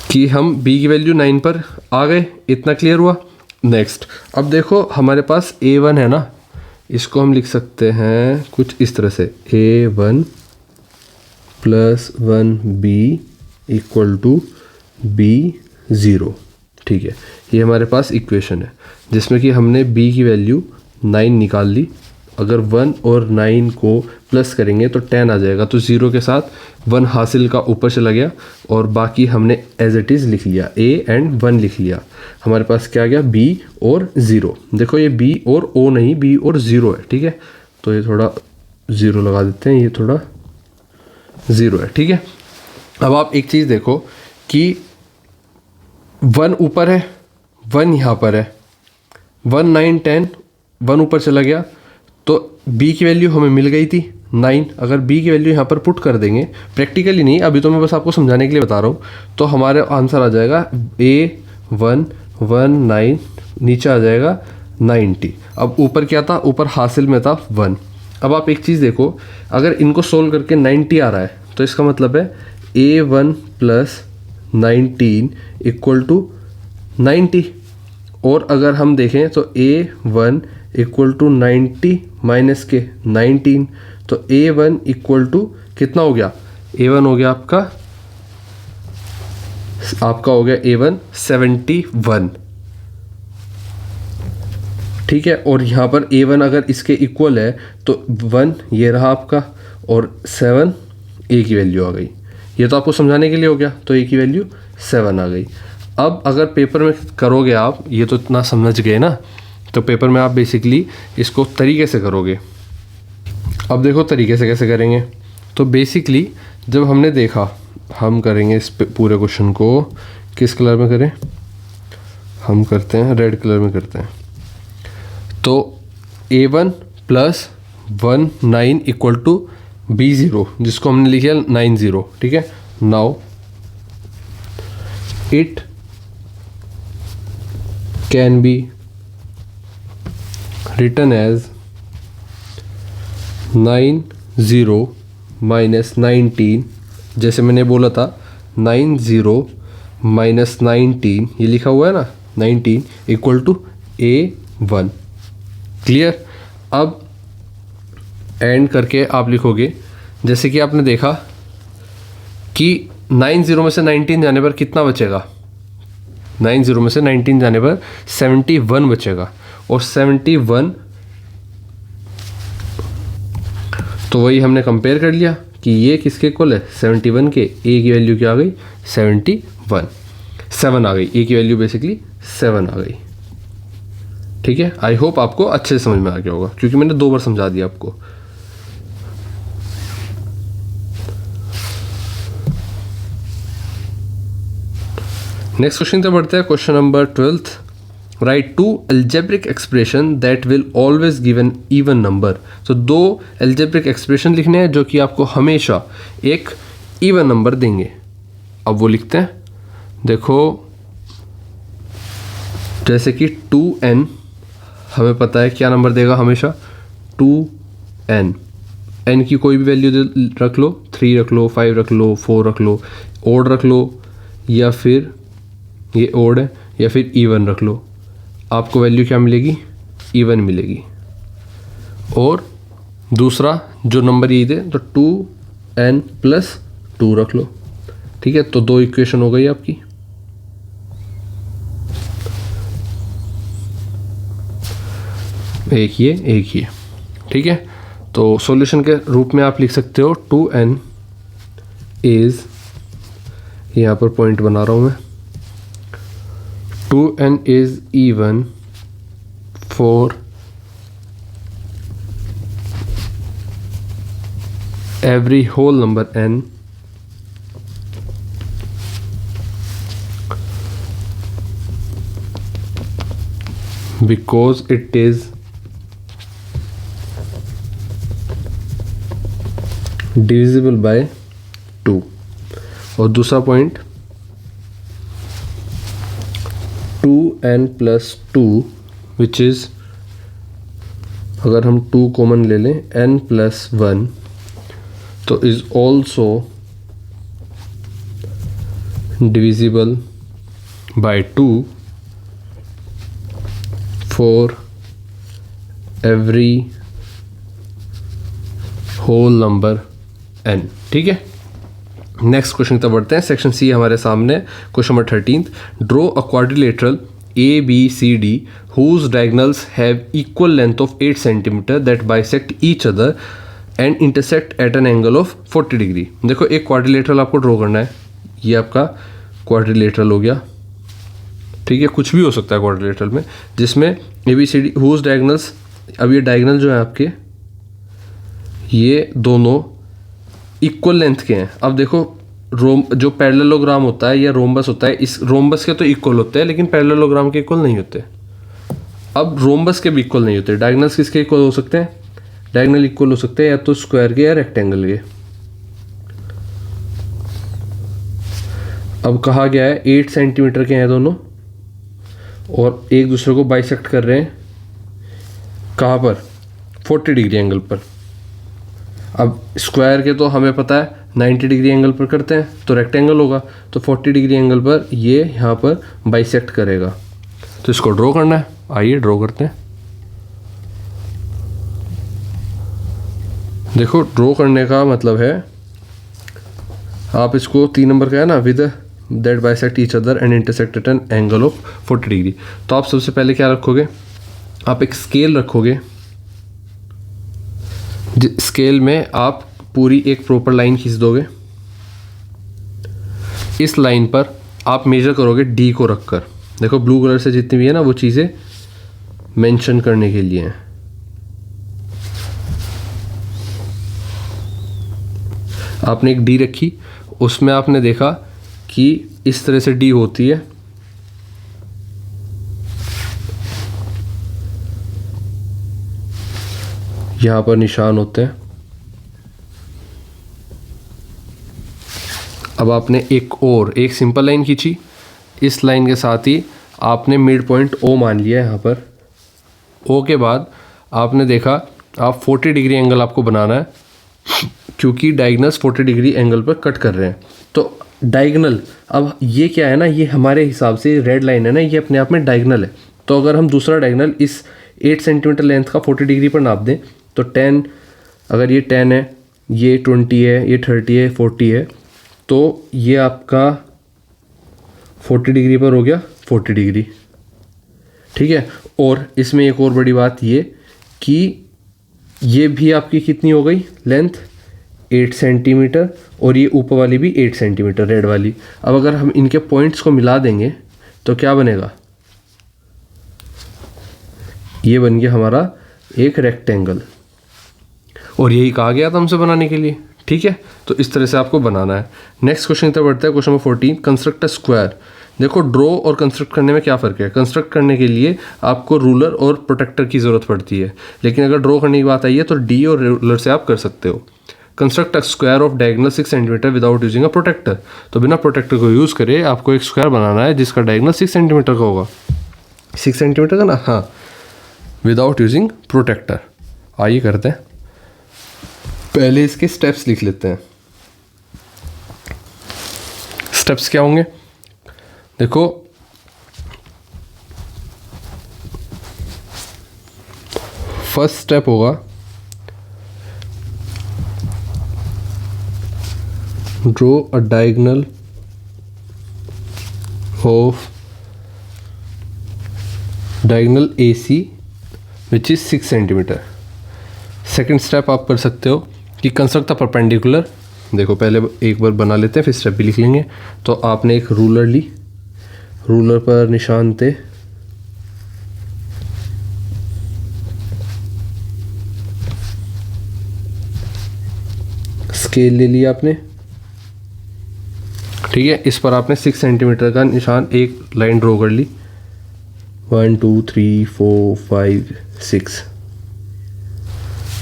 A: b की वैल्यू 9 पर आ गए, इतना क्लियर हुआ। नेक्स्ट अब देखो हमारे पास a1 है ना, इसको हम लिख सकते हैं कुछ इस तरह से, a1 + 1b = b0, ठीक है। ये हमारे पास इक्वेशन है जिसमें कि हमने b की वैल्यू 9 निकाल ली। अगर 1 और 9 को प्लस करेंगे तो 10 आ जाएगा, तो 0 के साथ 1 हासिल का ऊपर चला गया और बाकी हमने एज इट इज़ लिख लिया, a एंड 1 लिख लिया। हमारे पास क्या आ गया, b और 0। देखो ये b और o नहीं, b और 0 है, ठीक है। तो ये थोड़ा 0 लगा देते हैं, ये थोड़ा 0 है, ठीक है। अब आप एक चीज़ देखो कि 1 ऊपर है, 1 यहाँ पर है, 1 9 10, 1 ऊपर चला गया, तो b की वैल्यू हमें मिल गई थी 9। अगर b की वैल्यू यहाँ पर पुट कर देंगे, प्रैक्टिकली नहीं, अभी तो मैं बस आपको समझाने के लिए बता रहा हूँ, तो हमारे आंसर आ जाएगा a1 1 9, नीचे आ जाएगा 90। अब ऊपर क्या था, ऊपर हासिल में था 1। अब आप एक चीज़ देखो, अगर इनको सोल्व करके 90 आ रहा है तो इसका मतलब है a1 + 19 = 90। और अगर हम देखें तो a1 = 90 - 19, तो a1 = कितना हो गया, a1 हो गया आपका आपका हो गया A1 71, ठीक है। और यहाँ पर A1 अगर इसके इक्वल है तो 1 ये रहा आपका, और 7 A की वैल्यू आ गई। ये तो आपको समझाने के लिए हो गया, तो A की वैल्यू 7 आ गई। अब अगर पेपर में करोगे आप, ये तो इतना समझ गए ना, तो पेपर में आप बेसिकली इसको तरीके से करोगे। अब देखो तरीके से कैसे करेंगे। तो बेसिकली जब हमने देखा, हम करेंगे इस पूरे क्वेश्चन को किस कलर में करें, हम करते हैं रेड कलर में करते हैं। तो A1 plus 19 equal to B0, जिसको हमने लिखा 90, ठीक है। Now it can be written as 90 minus 19, जैसे मैंने बोला था 90 माइनस 19, ये लिखा हुआ है ना 19 इक्वल टू A1। क्लियर। अब एंड करके आप लिखोगे, जैसे कि आपने देखा कि 90 में से 19 जाने पर कितना बचेगा, 90 में से 19 जाने पर 71 बचेगा। और 71, तो वही हमने कंपेयर कर लिया कि ये किसके इक्वल है, 71 के। A की वैल्यू क्या आ गई, 71, 7 आ गई। A की वैल्यू बेसिकली 7 आ गई, ठीक है। आई होप आपको अच्छे से समझ में आ गया होगा, क्योंकि मैंने 2 बार समझा दिया आपको। नेक्स्ट क्वेश्चन पे बढ़ते हैं, question number 12th। Right 2 algebraic expression that will always give an even number. तो 2 एल्जेब्रिक एक्सप्रेशन लिखने हैं जो कि आपको हमेशा एक इवन नंबर देंगे। अब वो लिखते हैं, देखो जैसे कि 2n, हमें पता है क्या नंबर देगा हमेशा, 2n। n की कोई भी वैल्यू रख लो, 3 रख लो, 5 रख लो, 4 रख लो, ओड रख लो, या फिर ये ओड है, या फिर इवन रख लो। आपको वैल्यू क्या मिलेगी, इवन मिलेगी। और दूसरा जो नंबर ये दे तो 2n प्लस 2 रख लो, ठीक है। तो 2 इक्वेशन हो गई आपकी। एक ये, ठीक है। तो सॉल्यूशन के रूप में आप लिख सकते हो 2n इज, यहाँ पर पॉइंट बना रहा हूँ मैं, 2n is even for every whole number n because it is divisible by 2। और दूसरा point 2n plus 2 which is, अगर हम 2 कॉमन ले लें, n प्लस 1, तो is also divisible by 2 for every whole number n, ठीक है। नेक्स्ट क्वेश्चन तक बढ़ते हैं, सेक्शन सी हमारे सामने, question number 13th। Draw a quadrilateral ABCD whose diagonals have equal length of 8 cm that bisect each other and intersect at an angle of 40 degree. देखो एक quadrilateral आपको ड्रॉ करना है, ये आपका क्वाड्रिलेटरल हो गया, ठीक है। कुछ भी हो सकता है क्वाड्रिलेटरल में, जिसमें ABCD whose diagonals, अब ये डायगोनल जो है आपके, ये दोनों इक्वल लेंथ के हैं। अब देखो जो पैरेललोग्राम होता है या रोम्बस होता है, इस रोम्बस के तो इक्वल होते हैं, लेकिन पैरेललोग्राम के इक्वल नहीं होते। अब रोम्बस के भी इक्वल नहीं होते। डायगोनल्स किसके इक्वल हो सकते हैं, डायगोनल इक्वल हो सकते हैं या तो स्क्वायर के या रेक्टेंगल के। अब कहा गया है 8 सेंटीमीटर के हैं दोनों, और एक दूसरे को बाइसेक्ट कर रहे हैं, कहाँ पर, 40 डिग्री एंगल पर। अब स्क्वायर के तो हमें पता है 90 डिग्री एंगल पर करते हैं, तो रेक्टेंगल होगा, तो 40 डिग्री एंगल पर ये यहाँ पर बाइसेक्ट करेगा। तो इसको ड्रॉ करना है, आइए ड्रॉ करते हैं। देखो ड्रॉ करने का मतलब है, आप इसको 3 नंबर का है ना, with that bisect each other and intersect at an angle of 40 degree. तो आप सबसे पहले क्या रखोगे, आप एक स्केल रखोगे, स्केल में आप पूरी एक प्रॉपर लाइन खींच दोगे। इस लाइन पर आप मेजर करोगे डी को रखकर। देखो ब्लू कलर से जितनी भी है ना वो चीज़ें मेंशन करने के लिए हैं। आपने एक डी रखी, उसमें आपने देखा कि इस तरह से डी होती है। यहाँ पर निशान होते हैं। अब आपने एक सिंपल लाइन खींची, इस लाइन के साथ ही आपने मिड पॉइंट ओ मान लिया यहाँ पर। ओ के बाद आपने देखा आप 40 डिग्री एंगल आपको बनाना है, क्योंकि डायगोनल्स 40 डिग्री एंगल पर कट कर रहे हैं। तो डायगोनल, अब ये क्या है ना, ये हमारे हिसाब से रेड लाइन है ना, ये अपने आप में डायगोनल है। तो अगर हम दूसरा डायगोनल इस 8 सेंटीमीटर लेंथ का 40 डिग्री पर नाप दें तो 10, अगर ये 10 है, ये 20 है, ये 30 है, 40 है, तो ये आपका 40 डिग्री पर हो गया 40 डिग्री। ठीक है। और इसमें एक और बड़ी बात ये कि ये भी आपकी कितनी हो गई लेंथ, 8 सेंटीमीटर, और ये ऊपर वाली भी 8 सेंटीमीटर रेड वाली। अब अगर हम इनके पॉइंट्स को मिला देंगे तो क्या बनेगा, ये बन गया हमारा एक रेक्टेंगल। और यही कहा गया था हमसे बनाने के लिए। ठीक है, तो इस तरह से आपको बनाना है। नेक्स्ट क्वेश्चन की तरफ बढ़ता है, question number 14, construct a square. देखो ड्रॉ और कंस्ट्रक्ट करने में क्या फ़र्क है। कंस्ट्रक्ट करने के लिए आपको रूलर और प्रोटेक्टर की ज़रूरत पड़ती है, लेकिन अगर ड्रॉ करने की बात आई है तो डी और रूलर से आप कर सकते हो। Construct a square of diagonal 6 centimetre without using a protector. तो बिना प्रोटेक्टर को यूज़ करे आपको एक स्क्वायर बनाना है जिसका डायगोनल 6 सेंटीमीटर का होगा। 6 सेंटीमीटर का ना, हाँ, विदाउट यूजिंग प्रोटेक्टर। आइए करते हैं, पहले इसके स्टेप्स लिख लेते हैं। स्टेप्स क्या होंगे, देखो फर्स्ट स्टेप होगा draw a diagonal of diagonal AC which is 6 centimetre. Second step आप कर सकते हो कि कंस्ट्रक्ट द परपेंडिकुलर। देखो पहले एक बार बना लेते हैं, फिर स्टेप भी लिख लेंगे। तो आपने एक रूलर ली, रूलर पर निशान थे, स्केल ले लिया आपने। ठीक है, इस पर आपने 6 सेंटीमीटर का निशान, एक लाइन ड्रॉ कर ली, 1 2 3 4 5 6।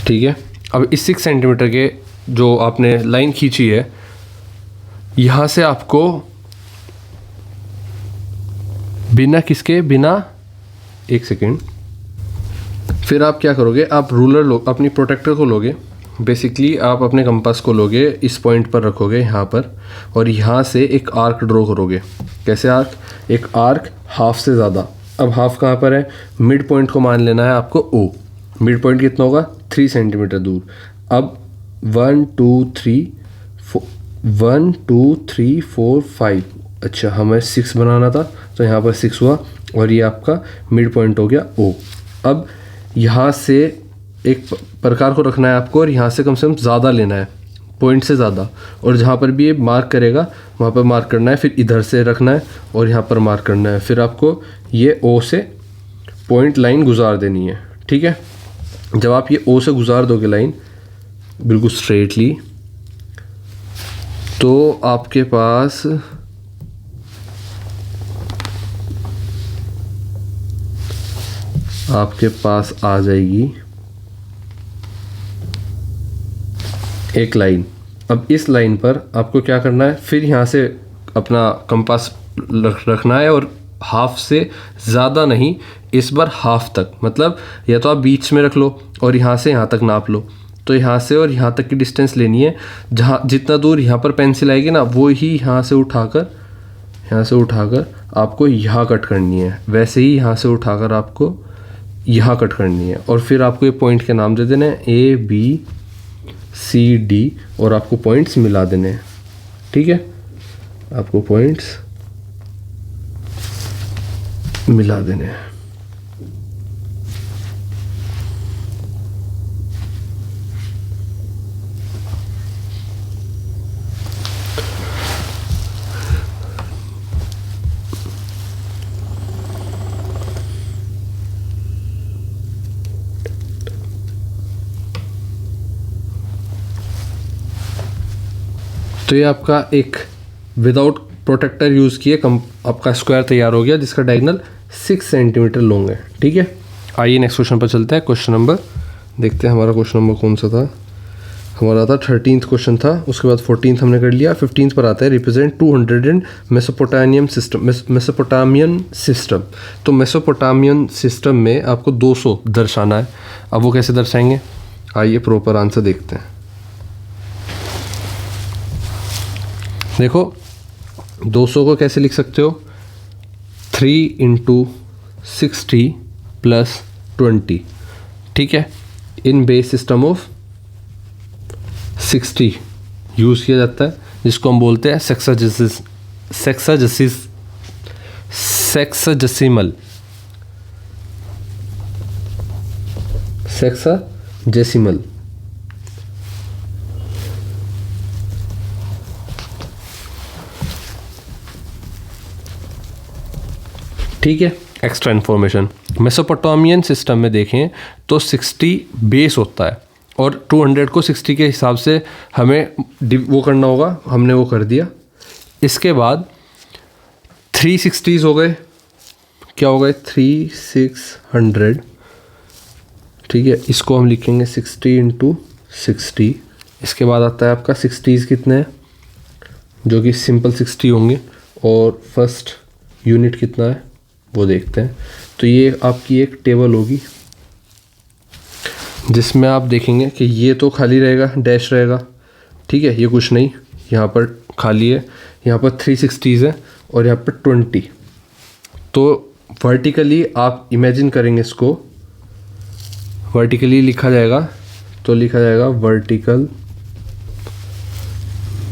A: ठीक है, अब इस 6 सेंटीमीटर के जो आपने लाइन खींची है, यहाँ से आपको बिना किसके, बिना, एक सेकेंड, फिर आप क्या करोगे, आप रूलर लो, अपनी प्रोटेक्टर को लोगे। बेसिकली आप अपने कंपास को लोगे, इस पॉइंट पर रखोगे यहाँ पर, और यहाँ से एक आर्क ड्रॉ करोगे। कैसे आर्क, एक आर्क हाफ से ज़्यादा। अब हाफ कहाँ पर है, मिड पॉइंट को मान लेना है आपको O। मिड पॉइंट कितना होगा, 3 सेंटीमीटर दूर। अब 1 2 3 4 5, अच्छा हमें 6 बनाना था तो यहाँ पर 6 हुआ, और ये आपका मिड पॉइंट हो गया O। अब यहाँ से एक प्रकार को रखना है आपको, और यहाँ से कम ज़्यादा लेना है, पॉइंट से ज़्यादा, और जहाँ पर भी ये मार्क करेगा वहाँ पर मार्क करना है, फिर इधर से रखना है और यहाँ पर मार्क करना है। फिर आपको ये O से पॉइंट लाइन गुजार देनी है। ठीक है, जब आप ये O से गुजार दोगे लाइन बिल्कुल स्ट्रेटली, तो आपके पास आ जाएगी एक लाइन। अब इस लाइन पर आपको क्या करना है, फिर यहाँ से अपना कंपास रखना है, और हाफ से ज़्यादा नहीं, इस बार हाफ तक, मतलब या तो आप बीच में रख लो और यहाँ से यहाँ तक नाप लो। तो यहाँ से और यहाँ तक की डिस्टेंस लेनी है, जहाँ जितना दूर यहाँ पर पेंसिल आएगी ना, वो ही यहाँ से उठाकर आपको यहाँ कट करनी है। वैसे ही यहाँ से उठाकर आपको यहाँ कट करनी है, और फिर आपको ये पॉइंट के नाम दे देने हैं A B C D, और आपको पॉइंट्स मिला देने हैं। ठीक है, आपको पॉइंट्स मिला देने हैं। तो ये आपका एक विदाउट प्रोटेक्टर यूज़ किए आपका स्क्वायर तैयार हो गया जिसका डायगोनल 6 सेंटीमीटर लॉन्ग है। ठीक है, आइए नेक्स्ट क्वेश्चन पर चलते हैं। क्वेश्चन नंबर देखते हैं, हमारा क्वेश्चन नंबर कौन सा था? हमारा था 13th क्वेश्चन था, उसके बाद 14th हमने कर लिया। 15th पर आता है रिप्रेजेंट 200 इन मेसोपोटामियन सिस्टम। तो मेसोपोटामियन सिस्टम में आपको 200 दर्शाना है। अब वो कैसे दर्शाएंगे, आइए प्रॉपर आंसर देखते हैं। देखो 200 को कैसे लिख सकते हो, 3 × 60 + 20। ठीक है, इन बेस सिस्टम ऑफ 60 यूज़ किया जाता है, जिसको हम बोलते हैं सेक्साजेसिमल। ठीक है, एक्स्ट्रा इन्फॉर्मेशन, मेसोपोटामियन सिस्टम में देखें तो 60 बेस होता है और 200 को 60 के हिसाब से हमें वो करना होगा, हमने वो कर दिया। इसके बाद 360s हो गए, क्या हो गए 3600। ठीक है, इसको हम लिखेंगे 60 × 60। इसके बाद आता है आपका 60s कितने हैं, जो कि सिंपल 60 होंगे, और फर्स्ट यूनिट कितना है वो देखते हैं। तो ये आपकी एक टेबल होगी जिसमें आप देखेंगे कि ये तो खाली रहेगा, डैश रहेगा। ठीक है, ये कुछ नहीं, यहाँ पर खाली है, यहाँ पर 360s है और यहाँ पर 20। तो वर्टिकली आप इमेजिन करेंगे, इसको वर्टिकली लिखा जाएगा, तो लिखा जाएगा vertical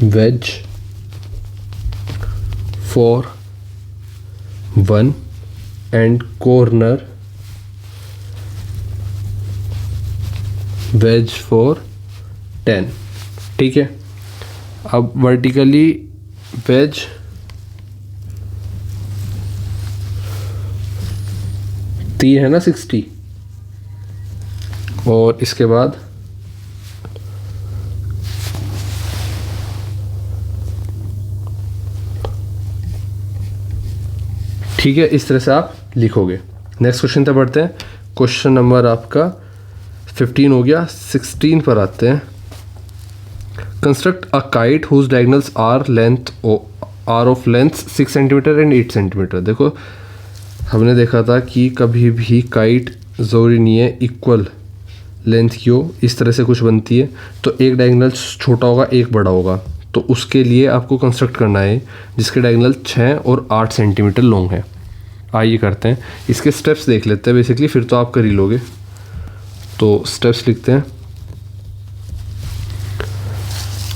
A: ways for 1 and corner ways for 10। ठीक है, अब वर्टिकली वेज तीन है ना 60, और इसके बाद ठीक है, इस तरह से आप लिखोगे। नेक्स्ट क्वेश्चन तक बढ़ते हैं। क्वेश्चन नंबर आपका 15 हो गया। 16 पर आते हैं। Construct a kite whose diagonals are of length 6 centimetre and 8 centimetre. देखो हमने देखा था कि कभी भी काइट ज़रूरी नहीं है इक्वल लेंथ की हो, इस तरह से कुछ बनती है तो एक डायगोनल छोटा होगा एक बड़ा होगा, तो उसके लिए आपको कंस्ट्रक्ट करना है जिसके डायगोनल 6 और 8 सेंटीमीटर लॉन्ग है। आइए करते हैं, इसके स्टेप्स देख लेते हैं बेसिकली, फिर तो आप कर ही लोगे। तो स्टेप्स लिखते हैं,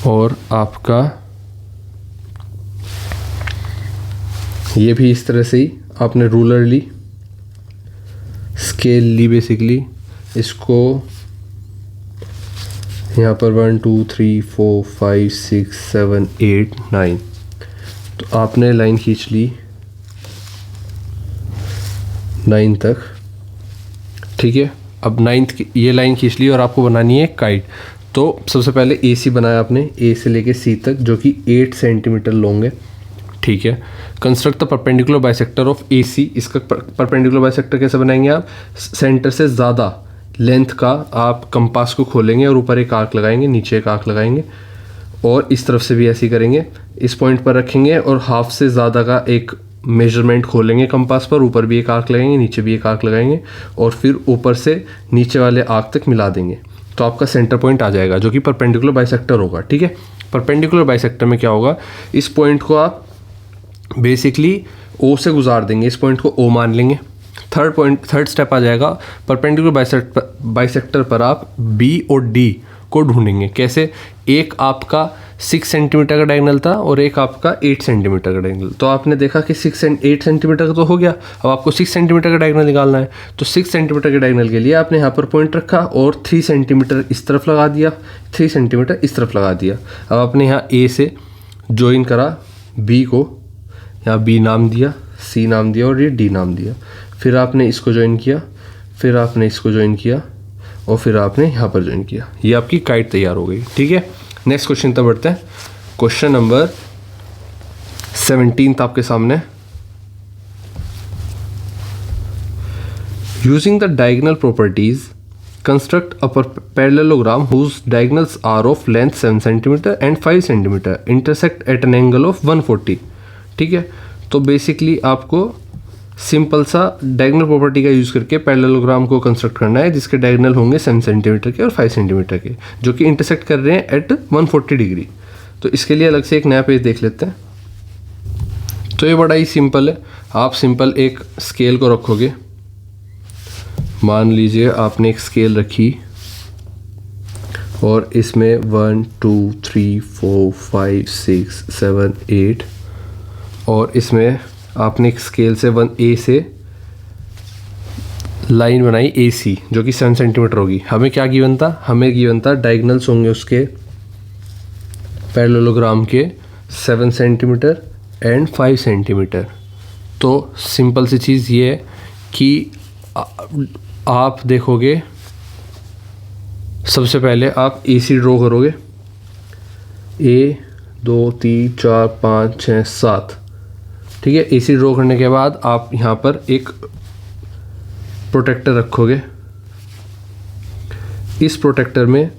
A: और आपका ये भी इस तरह से ही आपने रूलर ली, स्केल ली, बेसिकली इसको यहाँ पर 1 2 3 4 5 6 7 8 9, तो आपने लाइन खींच ली 9 तक। ठीक है, अब 9th ये लाइन खींच ली और आपको बनानी है काइट। तो सबसे पहले ए सी बनाया आपने, ए से लेके सी तक, जो कि 8 सेंटीमीटर लॉन्ग है। ठीक है, construct the perpendicular bisector of A C. इसका परपेंडिकुलर बाइसेक्टर कैसे बनाएंगे आप, सेंटर से ज़्यादा लेंथ का आप कंपास को खोलेंगे और ऊपर एक आर्क लगाएंगे, नीचे एक आर्क लगाएंगे, और इस तरफ से भी ऐसे ही करेंगे। इस पॉइंट पर रखेंगे और हाफ से ज़्यादा का एक मेजरमेंट खोलेंगे कंपास पर, ऊपर भी एक आर्क लगाएंगे, नीचे भी एक आर्क लगाएंगे, और फिर ऊपर से नीचे वाले आर्क तक मिला देंगे। तो आपका सेंटर पॉइंट आ जाएगा जो कि परपेंडिकुलर बाइसेक्टर होगा। ठीक है, परपेंडिकुलर बाइसेक्टर में क्या होगा, इस पॉइंट को आप बेसिकली ओ से गुजार देंगे, इस पॉइंट को ओ मान लेंगे। थर्ड स्टेप आ जाएगा, परपेंडिकुलर बाइसेक्टर पर आप बी और डी को ढूंढेंगे। कैसे, एक आपका 6 सेंटीमीटर का डायगोनल था और एक आपका 8 सेंटीमीटर का डायगोनल। तो आपने देखा कि 8 सेंटीमीटर का तो हो गया, अब आपको 6 सेंटीमीटर का डायगोनल निकालना है। तो 6 सेंटीमीटर के डायगोनल के लिए आपने यहाँ पर पॉइंट रखा और 3 सेंटीमीटर इस तरफ लगा दिया, 3 सेंटीमीटर इस तरफ लगा दिया। अब आपने यहाँ ए से ज्वाइन करा बी को, यहाँ बी नाम दिया, सी नाम दिया और ये डी नाम दिया। फिर आपने इसको ज्वाइन किया, फिर आपने इसको ज्वाइन किया और फिर आपने यहाँ पर ज्वाइन किया। ये आपकी काइट तैयार हो गई। ठीक है, नेक्स्ट क्वेश्चन तक बढ़ते हैं। क्वेश्चन नंबर 17 आपके सामने। Using the diagonal properties construct a parallelogram whose diagonals are of length 7 centimetre and 5 centimetre intersect at an angle of 140। ठीक है, तो बेसिकली आपको सिंपल सा डायगोनल प्रॉपर्टी का यूज़ करके पैरेललोग्राम को कंस्ट्रक्ट करना है जिसके डायगोनल होंगे 7 सेंटीमीटर के और 5 सेंटीमीटर के, जो कि इंटरसेक्ट कर रहे हैं एट 140 डिग्री। तो इसके लिए अलग से एक नया पेज देख लेते हैं। तो ये बड़ा ही सिंपल है। आप सिंपल एक स्केल को रखोगे, मान लीजिए आपने एक स्केल रखी और इसमें 1 2 3 4 5 6 7 8 और इसमें आपने एक स्केल से 1A से लाइन बनाई AC जो कि 7 सेंटीमीटर होगी। हमें क्या गिवन था? हमें गिवन था डायगोनल्स होंगे उसके पैरेललोग्राम के 7 सेंटीमीटर एंड 5 सेंटीमीटर। तो सिंपल सी चीज़ ये है कि आप देखोगे, सबसे पहले आप AC ड्रॉ करोगे, 1 2 3 4 5 6 7। ठीक है, AC ड्रॉ करने के बाद आप यहाँ पर एक प्रोटेक्टर रखोगे। इस प्रोटेक्टर में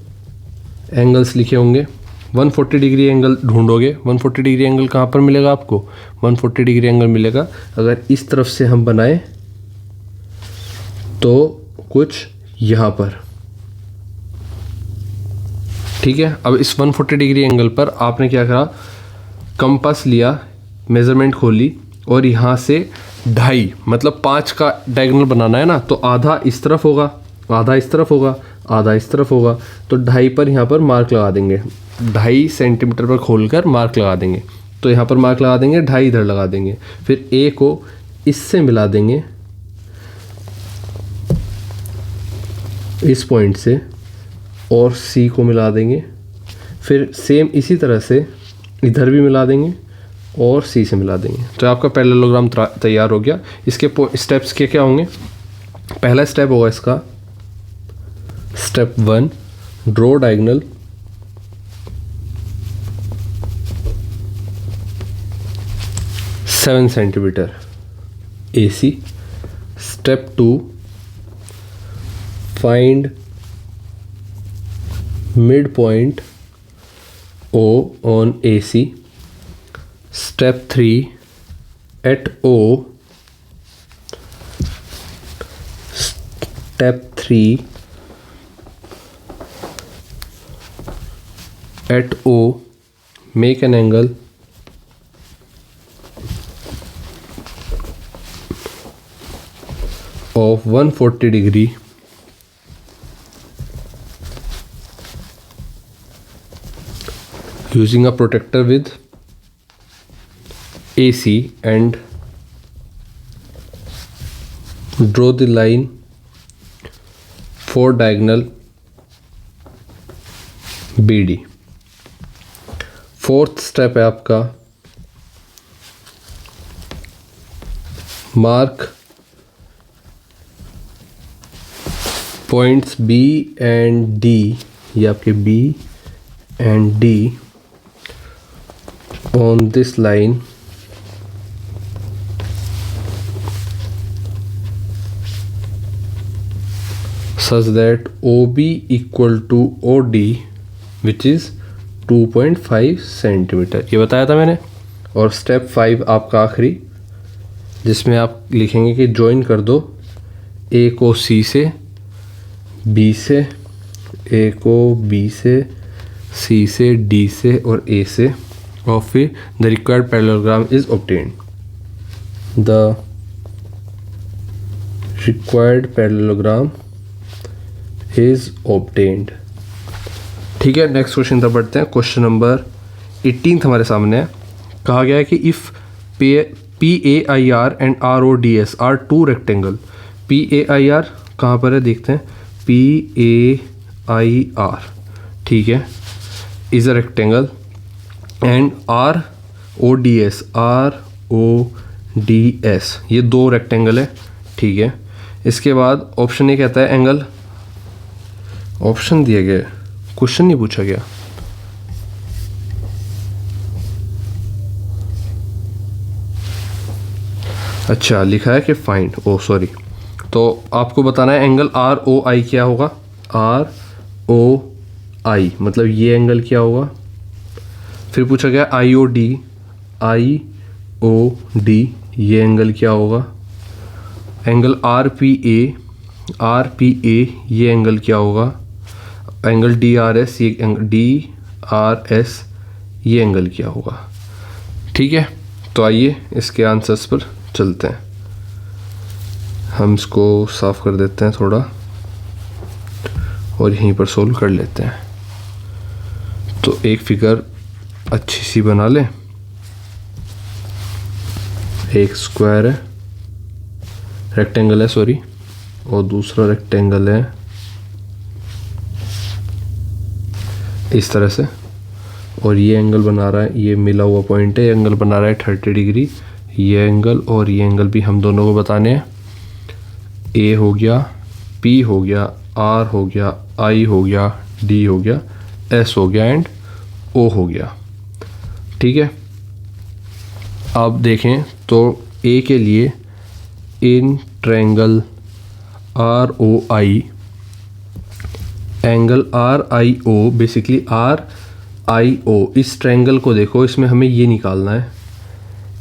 A: एंगल्स लिखे होंगे। 140 डिग्री एंगल ढूंढोगे। 140 डिग्री एंगल कहाँ पर मिलेगा आपको? 140 डिग्री एंगल मिलेगा अगर इस तरफ से हम बनाए तो कुछ यहाँ पर। ठीक है, अब इस 140 डिग्री एंगल पर आपने क्या करा, कंपास लिया, मेज़रमेंट खोली और यहाँ से 2.5 मतलब 5 का डायगोनल बनाना है ना, तो आधा इस तरफ होगा, आधा इस तरफ होगा, आधा इस तरफ होगा। तो 2.5 पर यहाँ पर मार्क लगा देंगे, 2.5 सेंटीमीटर पर खोलकर मार्क लगा देंगे। तो यहाँ पर मार्क लगा देंगे, 2.5 इधर लगा देंगे। फिर A को इससे मिला देंगे इस पॉइंट से और C को मिला देंगे। फिर सेम इसी तरह से इधर भी मिला देंगे और C से मिला देंगे। तो आपका पैरेललोग्राम तैयार हो गया। इसके स्टेप्स क्या क्या होंगे? पहला स्टेप होगा इसका step 1, draw diagonal. Seven centimetre AC। Step 2, find mid point O on AC। Step 3, at O. Step 3, at O, make an angle of 140 degree using a protractor with AC and draw the line for diagonal BD। Fourth step है आपका mark points B and D, ये आपके B and D on this line such that OB equal to OD which is 2.5 centimetre, ये बताया था मैंने। और step 5 आपका आखिरी, जिसमें आप लिखेंगे कि ज्वाइन कर दो A को C से, B से, A को B से, C से, D से और A से, और फिर the required parallelogram is obtained. The required parallelogram is obtained. ठीक है, नेक्स्ट क्वेश्चन तक बढ़ते हैं। क्वेश्चन नंबर 18th हमारे सामने है। कहा गया है कि if PAIR and RODS are two rectangle, PAIR कहाँ पर है देखते हैं, PAIR ठीक है is a rectangle and RODS ये दो रेक्टेंगल है ठीक है। इसके बाद ऑप्शन ए कहता है एंगल, ऑप्शन दिया गया है, क्वेश्चन नहीं पूछा गया। अच्छा लिखा है कि फाइंड, ओ सॉरी, तो आपको बताना है एंगल ROI क्या होगा, ROI मतलब ये एंगल क्या होगा। फिर पूछा गया IOD ये एंगल क्या होगा। एंगल RPA ये एंगल क्या होगा। एंगल DRS ये एंगल क्या होगा। ठीक है, तो आइए इसके आंसर्स पर चलते हैं। हम इसको साफ कर देते हैं थोड़ा और यहीं पर सोल्व कर लेते हैं। तो एक फिगर अच्छी सी बना लें, एक स्क्वायर है, रेक्टेंगल है सॉरी, और दूसरा रेक्टेंगल है इस तरह से, और ये एंगल बना रहा है, ये मिला हुआ पॉइंट है, ये एंगल बना रहा है 30 डिग्री। ये एंगल और ये एंगल भी हम दोनों को बताने हैं। A हो गया, P हो गया, R हो गया, I हो गया, D हो गया, S हो गया एंड O हो गया। ठीक है, अब देखें तो A के लिए in triangle ROI angle RIO basically RIO, इस ट्रायंगल को देखो, इसमें हमें ये निकालना है।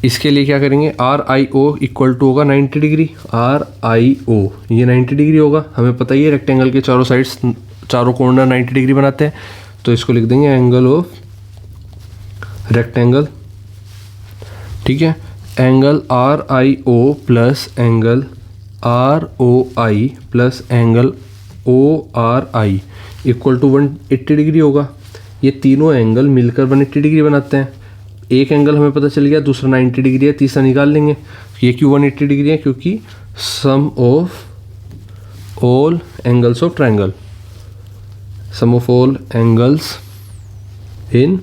A: इसके लिए क्या करेंगे, RIO इक्वल टू होगा 90 डिग्री। RIO ये 90 डिग्री होगा, हमें पता ही है रेक्टेंगल के चारों साइड्स, चारों कॉर्नर 90 डिग्री बनाते हैं, तो इसको लिख देंगे एंगल ऑफ रेक्टेंगल। ठीक है, angle RIO plus angle ROI plus angle ORI equal to 180 degree होगा। ये तीनों एंगल मिलकर 180 डिग्री बनाते हैं। एक एंगल हमें पता चल गया, दूसरा 90 डिग्री है, तीसरा निकाल लेंगे। ये क्यों 180 डिग्री है, क्योंकि sum of all angles of triangle, sum of all angles in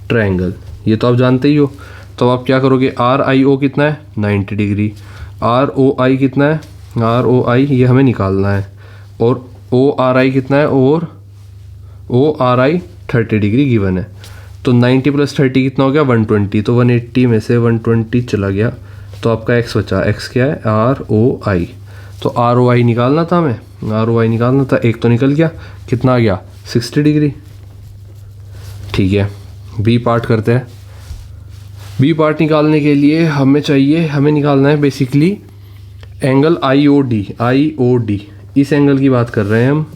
A: triangle, ये तो आप जानते ही हो। तो आप क्या करोगे, RIO कितना है 90 डिग्री, ROI कितना है, ROI ये हमें निकालना है, और ORI कितना है, और ORI 30 डिग्री गिवन है। तो 90 प्लस 30 कितना हो गया 120, तो 180 में से 120 चला गया, तो आपका x बचा। x क्या है, ROI। तो ROI निकालना था हमें, ROI निकालना था, एक तो निकल गया, कितना आ गया 60 डिग्री। ठीक है, बी पार्ट करते हैं। बी पार्ट निकालने के लिए हमें निकालना है बेसिकली एंगल IOD। इस एंगल की बात कर रहे हैं हम,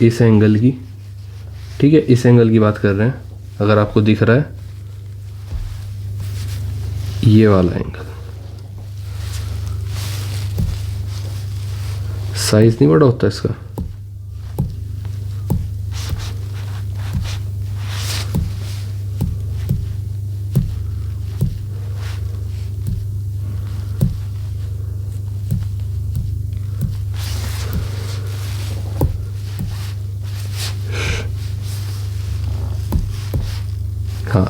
A: इस एंगल की, ठीक है, इस एंगल की बात कर रहे हैं। अगर आपको दिख रहा है ये वाला एंगल, साइज नहीं बड़ा होता इसका, हाँ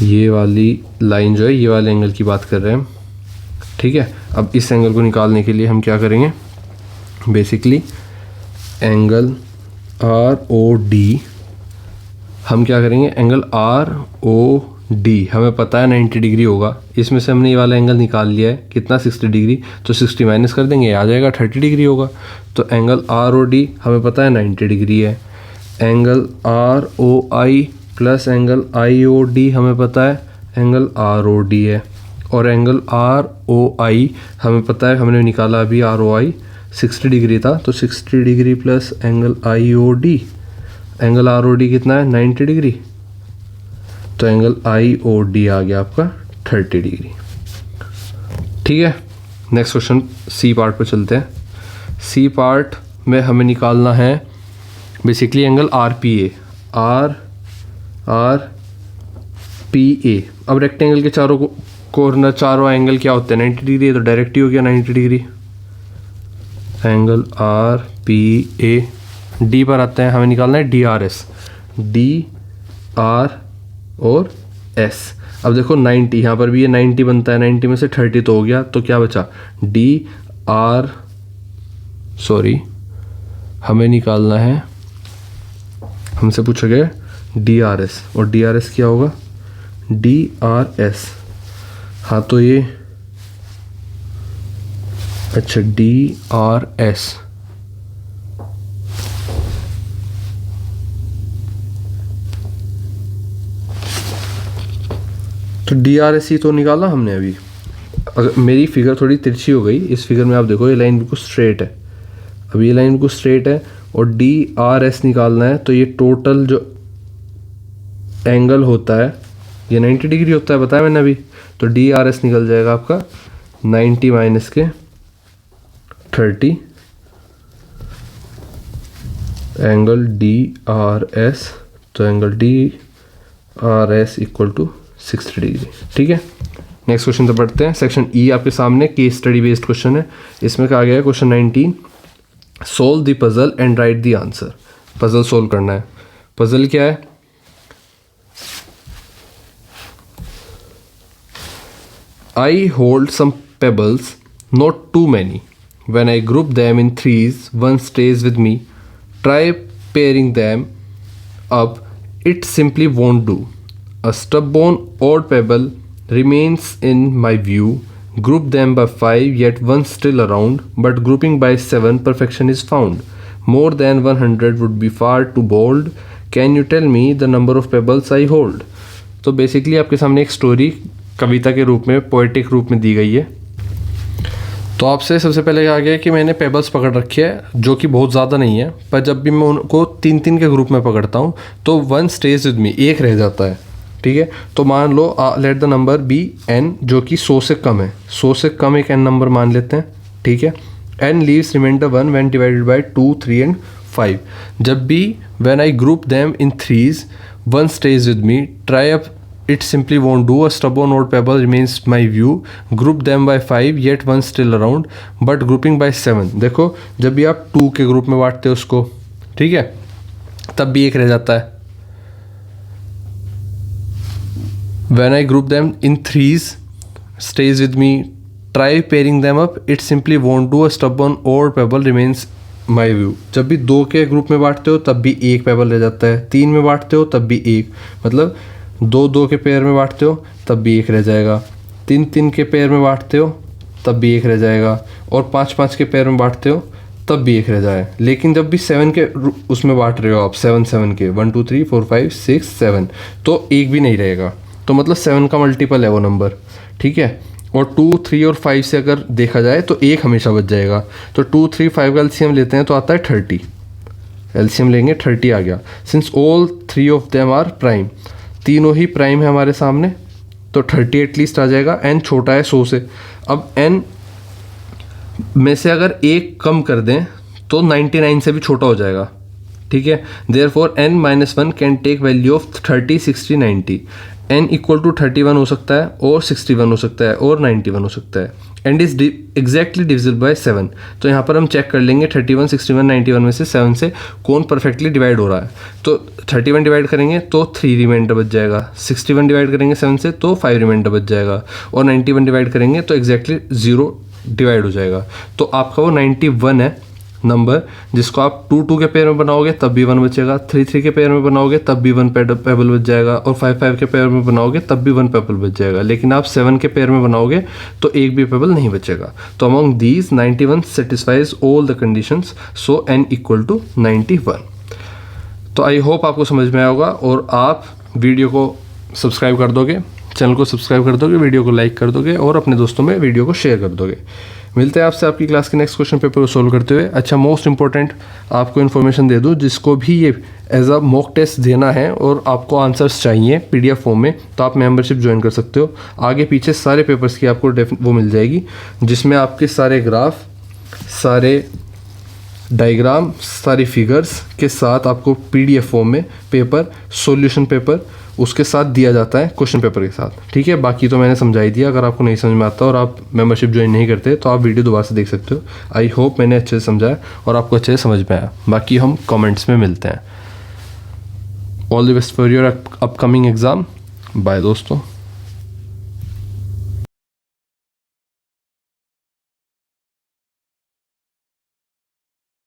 A: ये वाली लाइन जो है, ये वाले एंगल की बात कर रहे हैं हम। ठीक है, अब इस एंगल को निकालने के लिए हम क्या करेंगे, बेसिकली एंगल ROD, हम क्या करेंगे, एंगल ROD हमें पता है 90 डिग्री होगा, इसमें से हमने ये वाला एंगल निकाल लिया है, कितना 60 डिग्री, तो 60 माइनस कर देंगे, आ जाएगा 30 डिग्री होगा। तो एंगल ROD हमें पता है 90 डिग्री है। Angle ROI plus angle IOD हमें पता है एंगल ROD है, और एंगल ROI हमें पता है, हमने निकाला अभी ROI 60 डिग्री था, तो 60 degree plus angle IOD, angle ROD कितना है 90 डिग्री, तो एंगल IOD आ गया आपका 30 डिग्री। ठीक है, नेक्स्ट क्वेश्चन सी पार्ट पर चलते हैं। सी पार्ट में हमें निकालना है बेसिकली एंगल RPA, PA। अब रेक्टेंगल के चारों कॉर्नर, चारों एंगल क्या होते हैं, 90 डिग्री है, तो डायरेक्ट ही हो गया 90 डिग्री। Angle RPA। डी पर आते हैं, हमें निकालना है DRS। DR और S। अब देखो 90, यहाँ पर भी ये 90 बनता है, 90 में से 30 तो हो गया, तो क्या बचा, हमें निकालना है, हमसे पूछा गया DRS, और DRS क्या होगा, DRS। हाँ तो ये अच्छा DRS तो DRS ही तो निकाला हमने अभी। अगर मेरी फिगर थोड़ी तिरछी हो गई, इस फिगर में आप देखो ये लाइन बिल्कुल स्ट्रेट है, अब ये लाइन बिल्कुल स्ट्रेट है और DRS निकालना है, तो ये टोटल जो एंगल होता है ये 90 डिग्री होता है, बताया मैंने अभी, तो DRS निकल जाएगा आपका 90 माइनस के 30 एंगल DRS, तो angle DRS equal to 60 degree. ठीक है, नेक्स्ट क्वेश्चन तो पढ़ते हैं। सेक्शन E आपके सामने केस स्टडी बेस्ड क्वेश्चन है। इसमें कहा गया है question 19, solve the puzzle and right the answer. Puzzle solve करना है। पजल क्या है, I hold some pebbles, not too many. When I group them in threes, one stays with me. Try pairing them up, it simply won't do. A stubborn odd pebble remains in my view. Group them by 5, yet one still around, but grouping by 7, perfection is found. More than 100 would be far too bold. Can you tell me the number of pebbles I hold? तो basically आपके सामने एक story कविता के रूप में, poetic रूप में दी गई है। तो आपसे सबसे पहले कहा गया है कि मैंने पेबल्स पकड़ रखी है, जो कि बहुत ज़्यादा नहीं है, पर जब भी मैं उनको 3-3 के ग्रुप में पकड़ता हूँ तो वन स्टेज विद मी, एक रह जाता है। ठीक है, तो मान लो let the number be n, जो कि 100 से कम है, 100 से कम एक n नंबर मान लेते हैं। ठीक है, n leaves remainder 1 when divided by 2, 3 and 5। जब भी when I group them in threes, one stays with me, try up, it simply won't do, a stubborn old pebble remains my view, group them by 5, yet one still around, but grouping by 7। देखो जब भी आप 2 के group में बांटते हो उसको, ठीक है, तब भी एक रह जाता है। When I group them in threes, stays with me, try pairing them up, it simply won't do, a stubborn old pebble remains my view। जब भी 2 के ग्रुप में बांटते हो तब भी एक पेबल रह जाता है, 3 में बांटते हो तब भी एक, मतलब 2-2 के पेयर में बांटते हो तब भी एक रह जाएगा, 3-3 के पेयर में बांटते हो तब भी एक रह जाएगा, और 5-5 के पेयर में बांटते हो तब भी एक रह जाए। लेकिन जब भी 7 के उसमें बांट रहे हो आप, 7 के 1 2 3 4 5 6 7, तो एक भी नहीं रहेगा, तो मतलब 7 का मल्टीपल है वो नंबर। ठीक है, और 2, 3 और 5 से अगर देखा जाए तो एक हमेशा बच जाएगा। तो 2, 3, 5 का एलसीएम लेते हैं तो आता है 30, एलसीएम लेंगे 30 आ गया। Since all 3 of them are prime, तीनों ही प्राइम है हमारे सामने, तो 30 एटलीस्ट आ जाएगा। n छोटा है 100 से, अब n में से अगर एक कम कर दें तो 99 से भी छोटा हो जाएगा। ठीक है, therefore n-1 can take value of 30, 60, 90। n equal to 31 हो सकता है, और 61 हो सकता है, और 91 हो सकता है, and is exactly divisible by 7। तो यहाँ पर हम चेक कर लेंगे 31, 61, 91 में से 7 से कौन परफेक्टली डिवाइड हो रहा है। तो 31 डिवाइड करेंगे तो 3 रिमाइंडर बच जाएगा, 61 डिवाइड करेंगे 7 से तो 5 रिमाइंडर बच जाएगा, और 91 डिवाइड करेंगे तो एग्जैक्टली 0 डिवाइड हो जाएगा। तो आपका वो 91 है नंबर, जिसको आप 2-2 के पेयर में बनाओगे तब भी 1 बचेगा, 3-3 के पेयर में बनाओगे तब भी 1 पेबल बच जाएगा, और 5-5 के पेयर में बनाओगे तब भी 1 पेबल बच जाएगा। लेकिन आप 7 के पेयर में बनाओगे तो एक भी पेबल नहीं बचेगा। तो among these 91 satisfies all the conditions, so n equal to 91। तो आई होप आपको समझ में आया होगा, और आप वीडियो को सब्सक्राइब कर दोगे, चैनल को सब्सक्राइब कर दोगे, वीडियो को लाइक कर दोगे, और अपने दोस्तों में वीडियो को शेयर कर दोगे। मिलते हैं आपसे आपकी क्लास के नेक्स्ट क्वेश्चन पेपर को सोल्व करते हुए। अच्छा, मोस्ट इंपॉर्टेंट आपको इन्फॉर्मेशन दे दूँ, जिसको भी ये एज अ मॉक टेस्ट देना है और आपको आंसर्स चाहिए PDF फॉर्म में, तो आप मेंबरशिप ज्वाइन कर सकते हो। आगे पीछे सारे पेपर्स की आपको वो मिल जाएगी, जिसमें आपके सारे ग्राफ, सारे डायग्राम, सारी फिगर्स के साथ आपको PDF फॉर्म में पेपर, सॉल्यूशन पेपर उसके साथ दिया जाता है क्वेश्चन पेपर के साथ, ठीक है। बाकी तो मैंने समझा ही दिया, अगर आपको नहीं समझ में आता और आप मेंबरशिप ज्वाइन नहीं करते तो आप वीडियो दोबारा से देख सकते हो। आई होप मैंने अच्छे से समझाया और आपको अच्छे से समझ में आया। बाकी हम कमेंट्स में मिलते हैं। All the best for your upcoming exam. Bye दोस्तों।